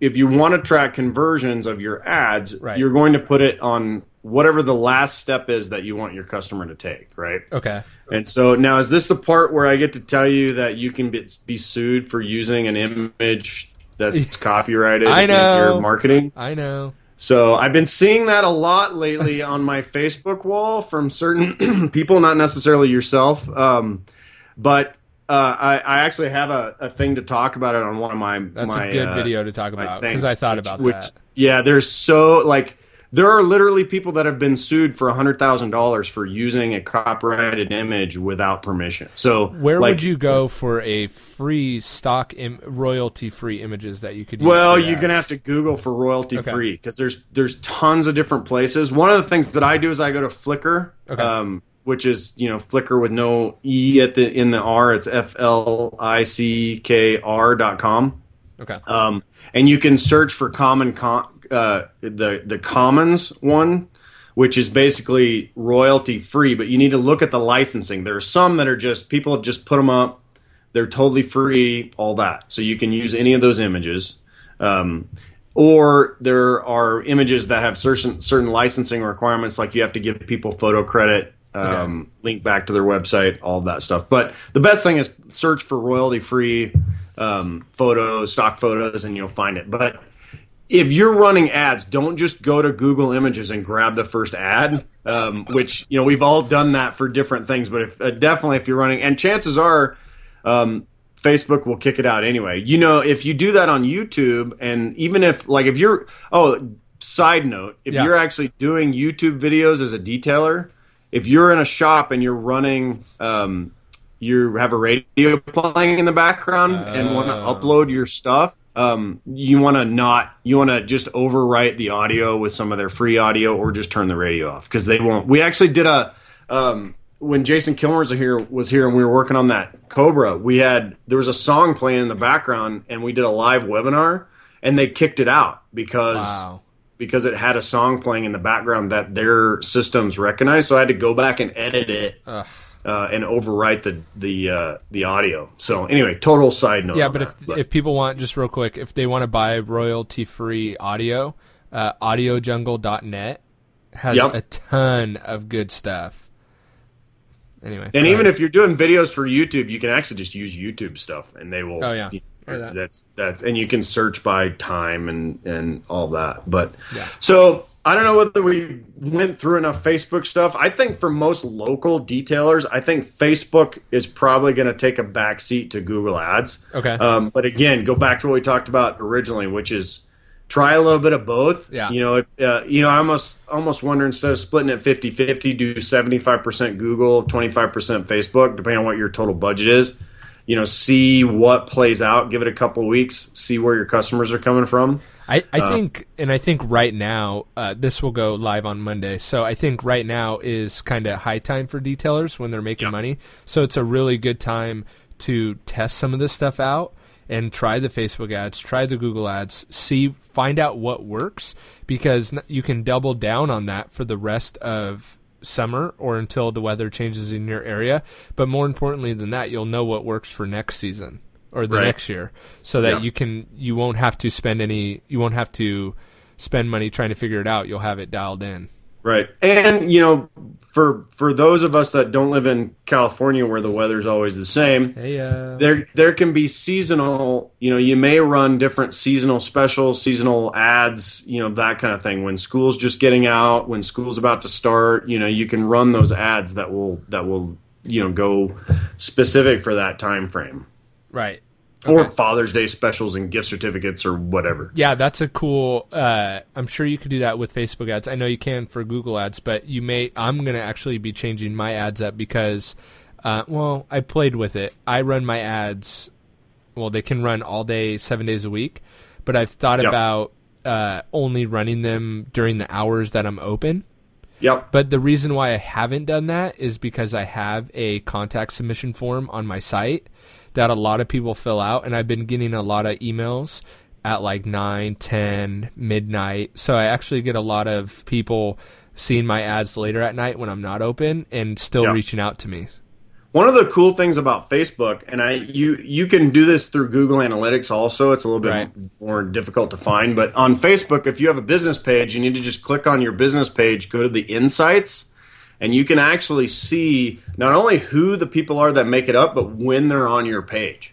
if you want to track conversions of your ads, Right. you're going to put it on whatever the last step is that you want your customer to take, right? Okay. And so now, is this the part where I get to tell you that you can be sued for using an image that's copyrighted I know. in your marketing? I know. So I've been seeing that a lot lately on my Facebook wall from certain people, not necessarily yourself. But I actually have a thing to talk about it on one of my. That's a good video to talk about, because I thought about that. Yeah, there are literally people that have been sued for $100,000 for using a copyrighted image without permission. So where would you go for a free stock royalty-free images that you could use? Well, for you're ads? gonna have to Google for royalty-free, because there's tons of different places. One of the things that I do is I go to Flickr. Okay. Which is, Flickr with no E in the R. It's FLICKR.com. Okay. And you can search for the Commons one, which is basically royalty free, but you need to look at the licensing. There are some that are just, people have just put them up. They're totally free, all that. So you can use any of those images. Or there are images that have certain licensing requirements, like you have to give people photo credit, link back to their website, all of that stuff. But the best thing is search for royalty-free photos, stock photos, and you'll find it. But if you're running ads, don't just go to Google Images and grab the first ad, which, we've all done that for different things. But definitely if you're running, and chances are Facebook will kick it out anyway. If you do that on YouTube, and even if you're, side note, if you're actually doing YouTube videos as a detailer, if you're in a shop and you're running, you have a radio playing in the background and want to upload your stuff, you want to just overwrite the audio with some of their free audio, or just turn the radio off, because they won't. We actually did when Jason Kilmer was here and we were working on that Cobra, there was a song playing in the background, and we did a live webinar, and they kicked it out because because it had a song playing in the background that their systems recognized. So I had to go back and edit it and overwrite the audio. So anyway, total side note. Yeah, but if people want, just real quick, if they want to buy royalty-free audio, audiojungle.net has a ton of good stuff. Anyway, and even if you're doing videos for YouTube, you can actually just use YouTube stuff, and they will. Oh yeah, that's and you can search by time and all that. But so I don't know whether we went through enough Facebook stuff. I think for most local detailers, I think Facebook is probably going to take a backseat to Google Ads. Okay. But again, go back to what we talked about originally, which is try a little bit of both. Yeah. If I almost wonder, instead of splitting it 50-50, do 75% Google, 25% Facebook, depending on what your total budget is. See what plays out, give it a couple of weeks, see where your customers are coming from. I think right now, this will go live on Monday. So I think right now is kind of high time for detailers when they're making money. So it's a really good time to test some of this stuff out and try the Facebook ads, try the Google ads, find out what works, because you can double down on that for the rest of summer or until the weather changes in your area. But more importantly than that, you'll know what works for next season or the next year, so that you won't have to spend money trying to figure it out. You'll have it dialed in. Right. And, for those of us that don't live in California where the weather's always the same, there can be seasonal, you may run different seasonal specials, seasonal ads, that kind of thing. When school's just getting out, when school's about to start, you can run those ads that will go specific for that time frame. Right. Or Father's Day specials and gift certificates or whatever. Yeah, that's a cool. I'm sure you could do that with Facebook ads. I know you can for Google ads, but I'm going to actually be changing my ads up because, I played with it. I run my ads. Well, they can run all day, 7 days a week, but I've thought about only running them during the hours that I'm open. Yep. But the reason why I haven't done that is because I have a contact submission form on my site that a lot of people fill out, and I've been getting a lot of emails at like 9, 10, midnight. So I actually get a lot of people seeing my ads later at night when I'm not open and still reaching out to me. One of the cool things about Facebook, and you can do this through Google Analytics also, it's a little bit more difficult to find, but on Facebook, if you have a business page, you need to just click on your business page, go to the insights, and you can actually see not only who the people are that make it up, but when they're on your page.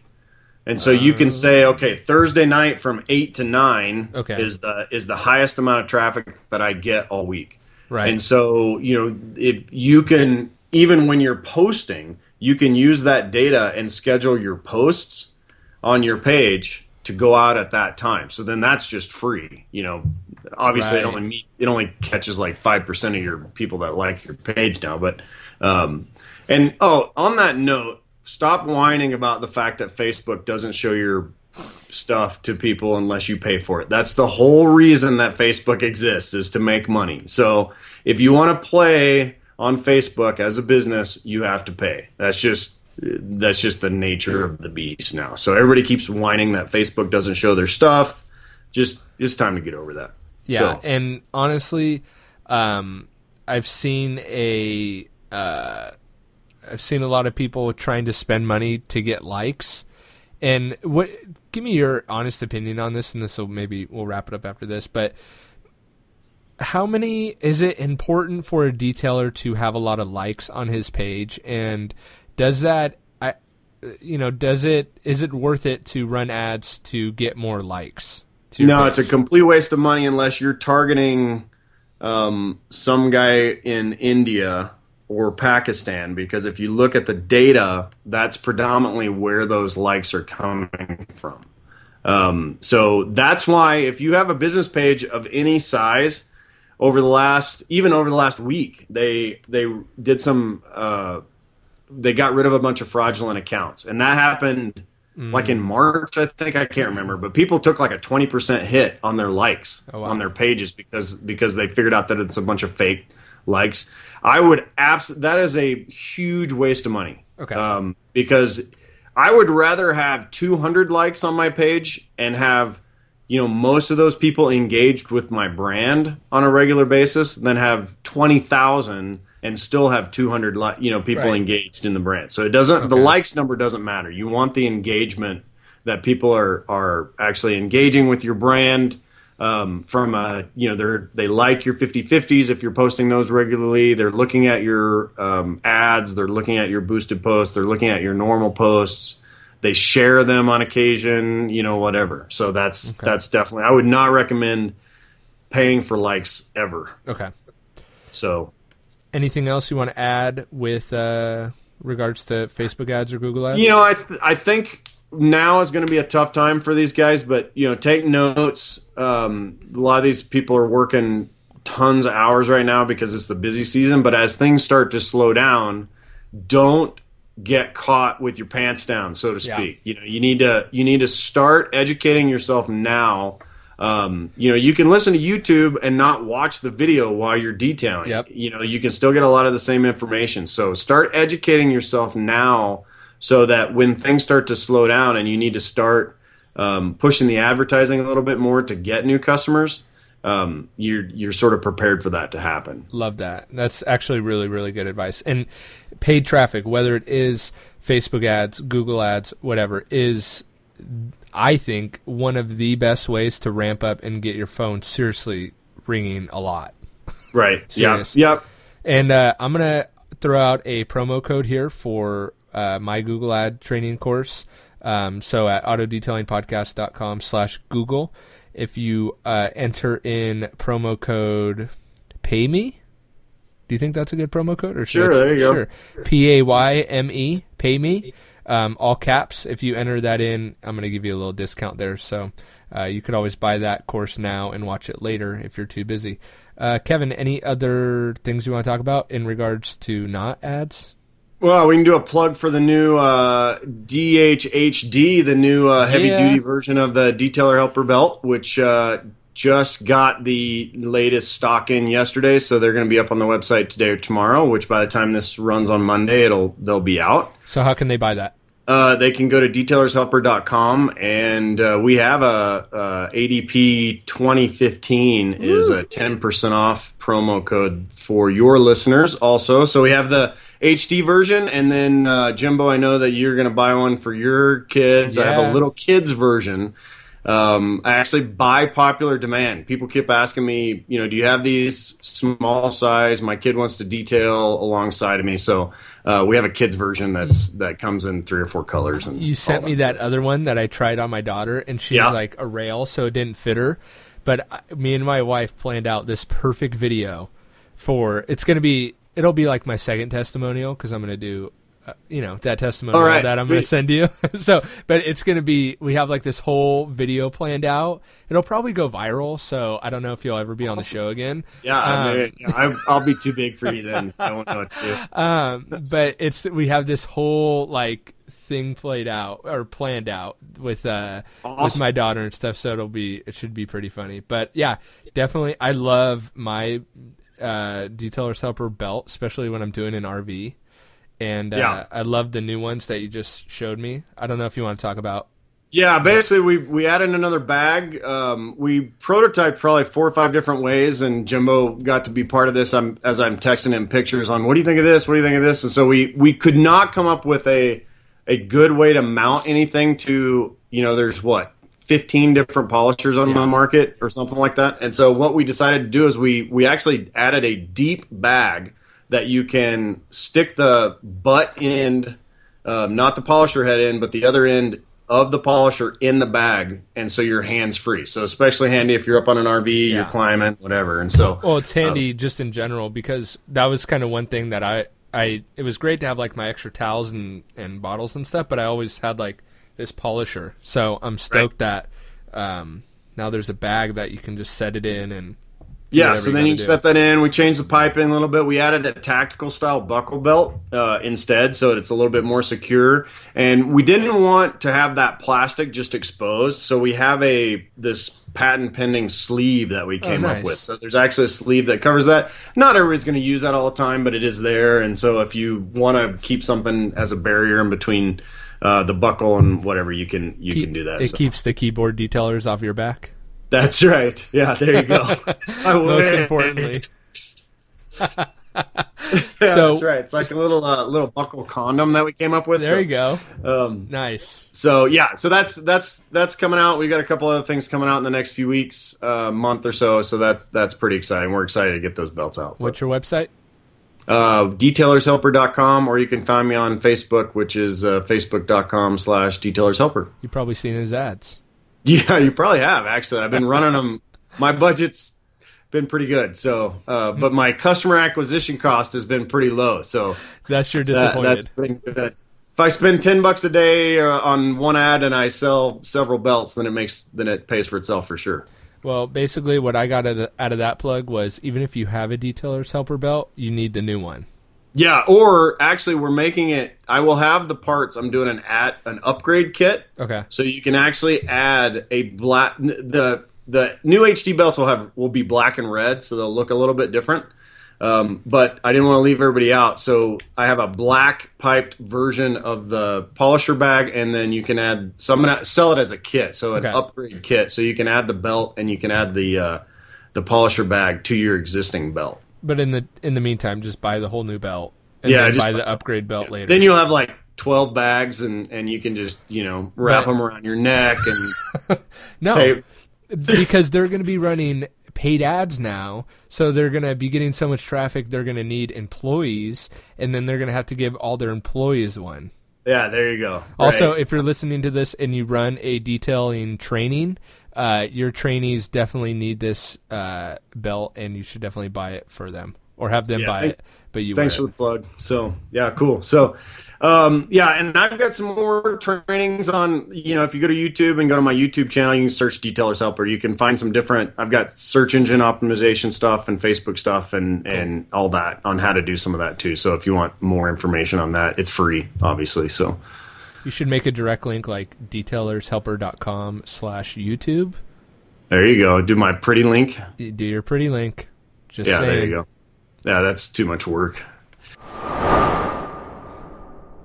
And so you can say, okay, Thursday night from 8 to 9 is the highest amount of traffic that I get all week. Right. And so, if you can, even when you're posting, you can use that data and schedule your posts on your page to go out at that time. So then that's just free. Obviously it only catches like 5% of your people that like your page now. But on that note, stop whining about the fact that Facebook doesn't show your stuff to people unless you pay for it. That's the whole reason that Facebook exists, is to make money. So if you want to play on Facebook as a business, you have to pay. That's just the nature of the beast now. So everybody keeps whining that Facebook doesn't show their stuff. It's time to get over that. Yeah, and honestly, I've seen a lot of people trying to spend money to get likes. And give me your honest opinion on this, and we'll wrap it up after this. But is it important for a detailer to have a lot of likes on his page? And is it worth it to run ads to get more likes? No, it's a complete waste of money unless you're targeting some guy in India or Pakistan, because if you look at the data, that's predominantly where those likes are coming from. So that's why if you have a business page of any size, over the last week, they did some they got rid of a bunch of fraudulent accounts, and that happened like in March, I think. I can't remember, but people took like a 20% hit on their likes on their pages because they figured out that it's a bunch of fake likes. That is a huge waste of money. Okay. Because I would rather have 200 likes on my page and have most of those people engaged with my brand on a regular basis then have 20,000 and still have 200 people engaged in the brand. So it doesn't the likes number doesn't matter. You want the engagement that people are actually engaging with your brand. From they like your 50/50s if you're posting those regularly. They're looking at your ads. They're looking at your boosted posts. They're looking at your normal posts. They share them on occasion, whatever. So that's definitely. I would not recommend paying for likes ever. Okay. So, anything else you want to add with regards to Facebook ads or Google ads? I think now is going to be a tough time for these guys, but take notes. A lot of these people are working tons of hours right now because it's the busy season. But as things start to slow down, don't get caught with your pants down, so to speak. You need to start educating yourself now. You can listen to YouTube and not watch the video while you're detailing. Yep. You can still get a lot of the same information. So start educating yourself now, so that when things start to slow down and you need to start pushing the advertising a little bit more to get new customers, you're sort of prepared for that to happen. Love that. That's actually really, really good advice. And paid traffic, whether it is Facebook ads, Google ads, whatever, is, I think, one of the best ways to ramp up and get your phone seriously ringing a lot. Right. Serious. Yep. And I'm going to throw out a promo code here for my Google ad training course. So at autodetailingpodcast.com/Google, if you enter in promo code PAYME, do you think that's a good promo code? Or sure, there you go. Sure. PAYME, PAYME, all caps. If you enter that in, I'm going to give you a little discount there. So you could always buy that course now and watch it later if you're too busy. Kevin, any other things you want to talk about in regards to not ads? Well, we can do a plug for the new DHHD, the new heavy-duty version of the Detailer Helper belt, which just got the latest stock in yesterday. So they're going to be up on the website today or tomorrow, which by the time this runs on Monday, they'll be out. So how can they buy that? They can go to detailershelper.com, and we have a ADP 2015 is a 10% off promo code for your listeners also. So we have the HD version, and then Jimbo, I know that you're going to buy one for your kids. Yeah. I have a little kids version. I actually buy popular demand. People keep asking me, do you have these small size? My kid wants to detail alongside of me, so we have a kids version that comes in 3 or 4 colors. And you sent me that other one that I tried on my daughter, and she's like a rail, so it didn't fit her. But me and my wife planned out this perfect video for. It'll be like my second testimonial because I'm going to do, that testimonial that I'm going to send you. So, but it's going to be, we have like this whole video planned out. It'll probably go viral. So I don't know if you'll ever be on the show again. I'll be too big for you then. I won't know what to do. But we have this whole like thing planned out with my daughter and stuff. So it should be pretty funny. But yeah, definitely. I love my Detailer's Helper belt, especially when I'm doing an RV, and I love the new ones that you just showed me. I don't know if you want to talk about. Yeah, basically we added another bag. We prototyped probably 4 or 5 different ways, and Jimbo got to be part of this. As I'm texting him pictures on what do you think of this, what do you think of this, and so we could not come up with a good way to mount anything to there's 15 different polishers on the market or something like that. And so what we decided to do is we actually added a deep bag that you can stick the butt end, not the polisher head end, but the other end of the polisher in the bag. And so you're hands free. So especially handy if you're up on an RV, you're climbing, whatever. And so, well, it's handy just in general, because that was kind of one thing that it was great to have like my extra towels and bottles and stuff, but I always had like this polisher. So I'm stoked that now there's a bag that you can just set it in and so then you can set that in. We changed the pipe in a little bit. We added a tactical style buckle belt instead, so it's a little bit more secure. And we didn't want to have that plastic just exposed, so we have this patent pending sleeve that we came up with. So there's actually a sleeve that covers that. Not everybody's going to use that all the time, but it is there. And so if you want to keep something as a barrier in between the buckle and whatever, you can do that. It keeps the keyboard detailers off your back. That's right. Yeah, there you go. Most importantly. Yeah, So- that's right. It's like a little buckle condom that we came up with. There you go. Um, Nice. So yeah, so that's coming out. We got a couple other things coming out in the next few weeks, month or so. So that's pretty exciting. We're excited to get those belts out. What's your website? Detailershelper.com, or you can find me on Facebook, which is facebook.com/detailershelper. You've probably seen his ads. Yeah, you probably have, actually. I've been running them. My budget's been pretty good. So, but my customer acquisition cost has been pretty low. So That's your disappointment. that's been good. If I spend $10 a day on one ad and I sell several belts, then it pays for itself for sure. Well, basically what I got out of that plug was even if you have a Detailer's Helper belt, you need the new one. Yeah, or actually we're making it, I will have the parts. I'm doing an upgrade kit. Okay. So you can actually add a black, the new HD belts will be black and red, so they'll look a little bit different. But I didn't want to leave everybody out, so I have a black piped version of the polisher bag, and then you can add. So I'm gonna sell it as a kit, so an upgrade kit. So you can add the belt and you can add the polisher bag to your existing belt. But in the meantime, just buy the whole new belt. And Yeah, then just buy the upgrade belt later. Then you'll have like 12 bags, and you can just wrap them around your neck and No, tape. because they're going to be running paid ads now, so they're going to be getting so much traffic, they're going to need employees, and then they're going to have to give all their employees one. Yeah, there you go. Also, Right. if you're listening to this and you run a detailing training, your trainees definitely need this belt, and you should definitely buy it for them or have them buy it. But Thanks for the plug. So yeah, cool. So and I've got some more trainings on. If you go to YouTube and go to my YouTube channel, you can search Detailers Helper. You can find some different. I've got search engine optimization stuff and Facebook stuff and all that on how to do some of that too. So if you want more information on that, it's free, obviously. So you should make a direct link like detailershelper.com/YouTube. there you go. Do my pretty link. Do your pretty link. Just Yeah, saying. there you go. Yeah, that's too much work.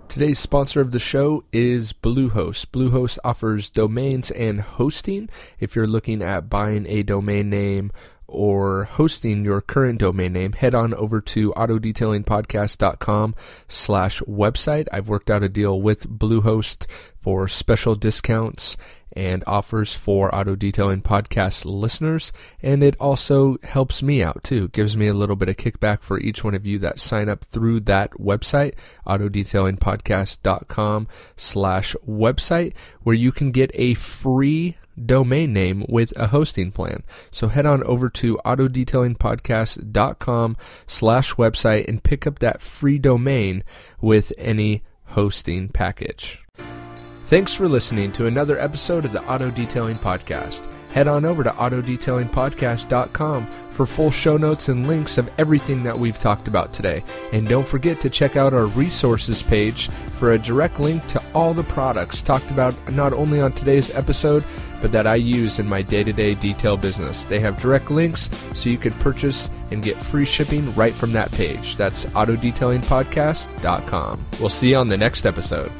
Today's sponsor of the show is Bluehost. Bluehost offers domains and hosting. If you're looking at buying a domain name or hosting your current domain name, head on over to autodetailingpodcast.com/website. I've worked out a deal with Bluehost for special discounts and offers for Auto Detailing Podcast listeners, and it also helps me out too. Gives me a little bit of kickback for each one of you that sign up through that website, autodetailingpodcast.com/website, where you can get a free domain name with a hosting plan. So head on over to autodetailingpodcast.com/website and pick up that free domain with any hosting package. Thanks for listening to another episode of the Auto Detailing Podcast. Head on over to autodetailingpodcast.com for full show notes and links of everything that we've talked about today. And don't forget to check out our resources page for a direct link to all the products talked about not only on today's episode, but that I use in my day-to-day detail business. They have direct links so you can purchase and get free shipping right from that page. That's autodetailingpodcast.com. We'll see you on the next episode.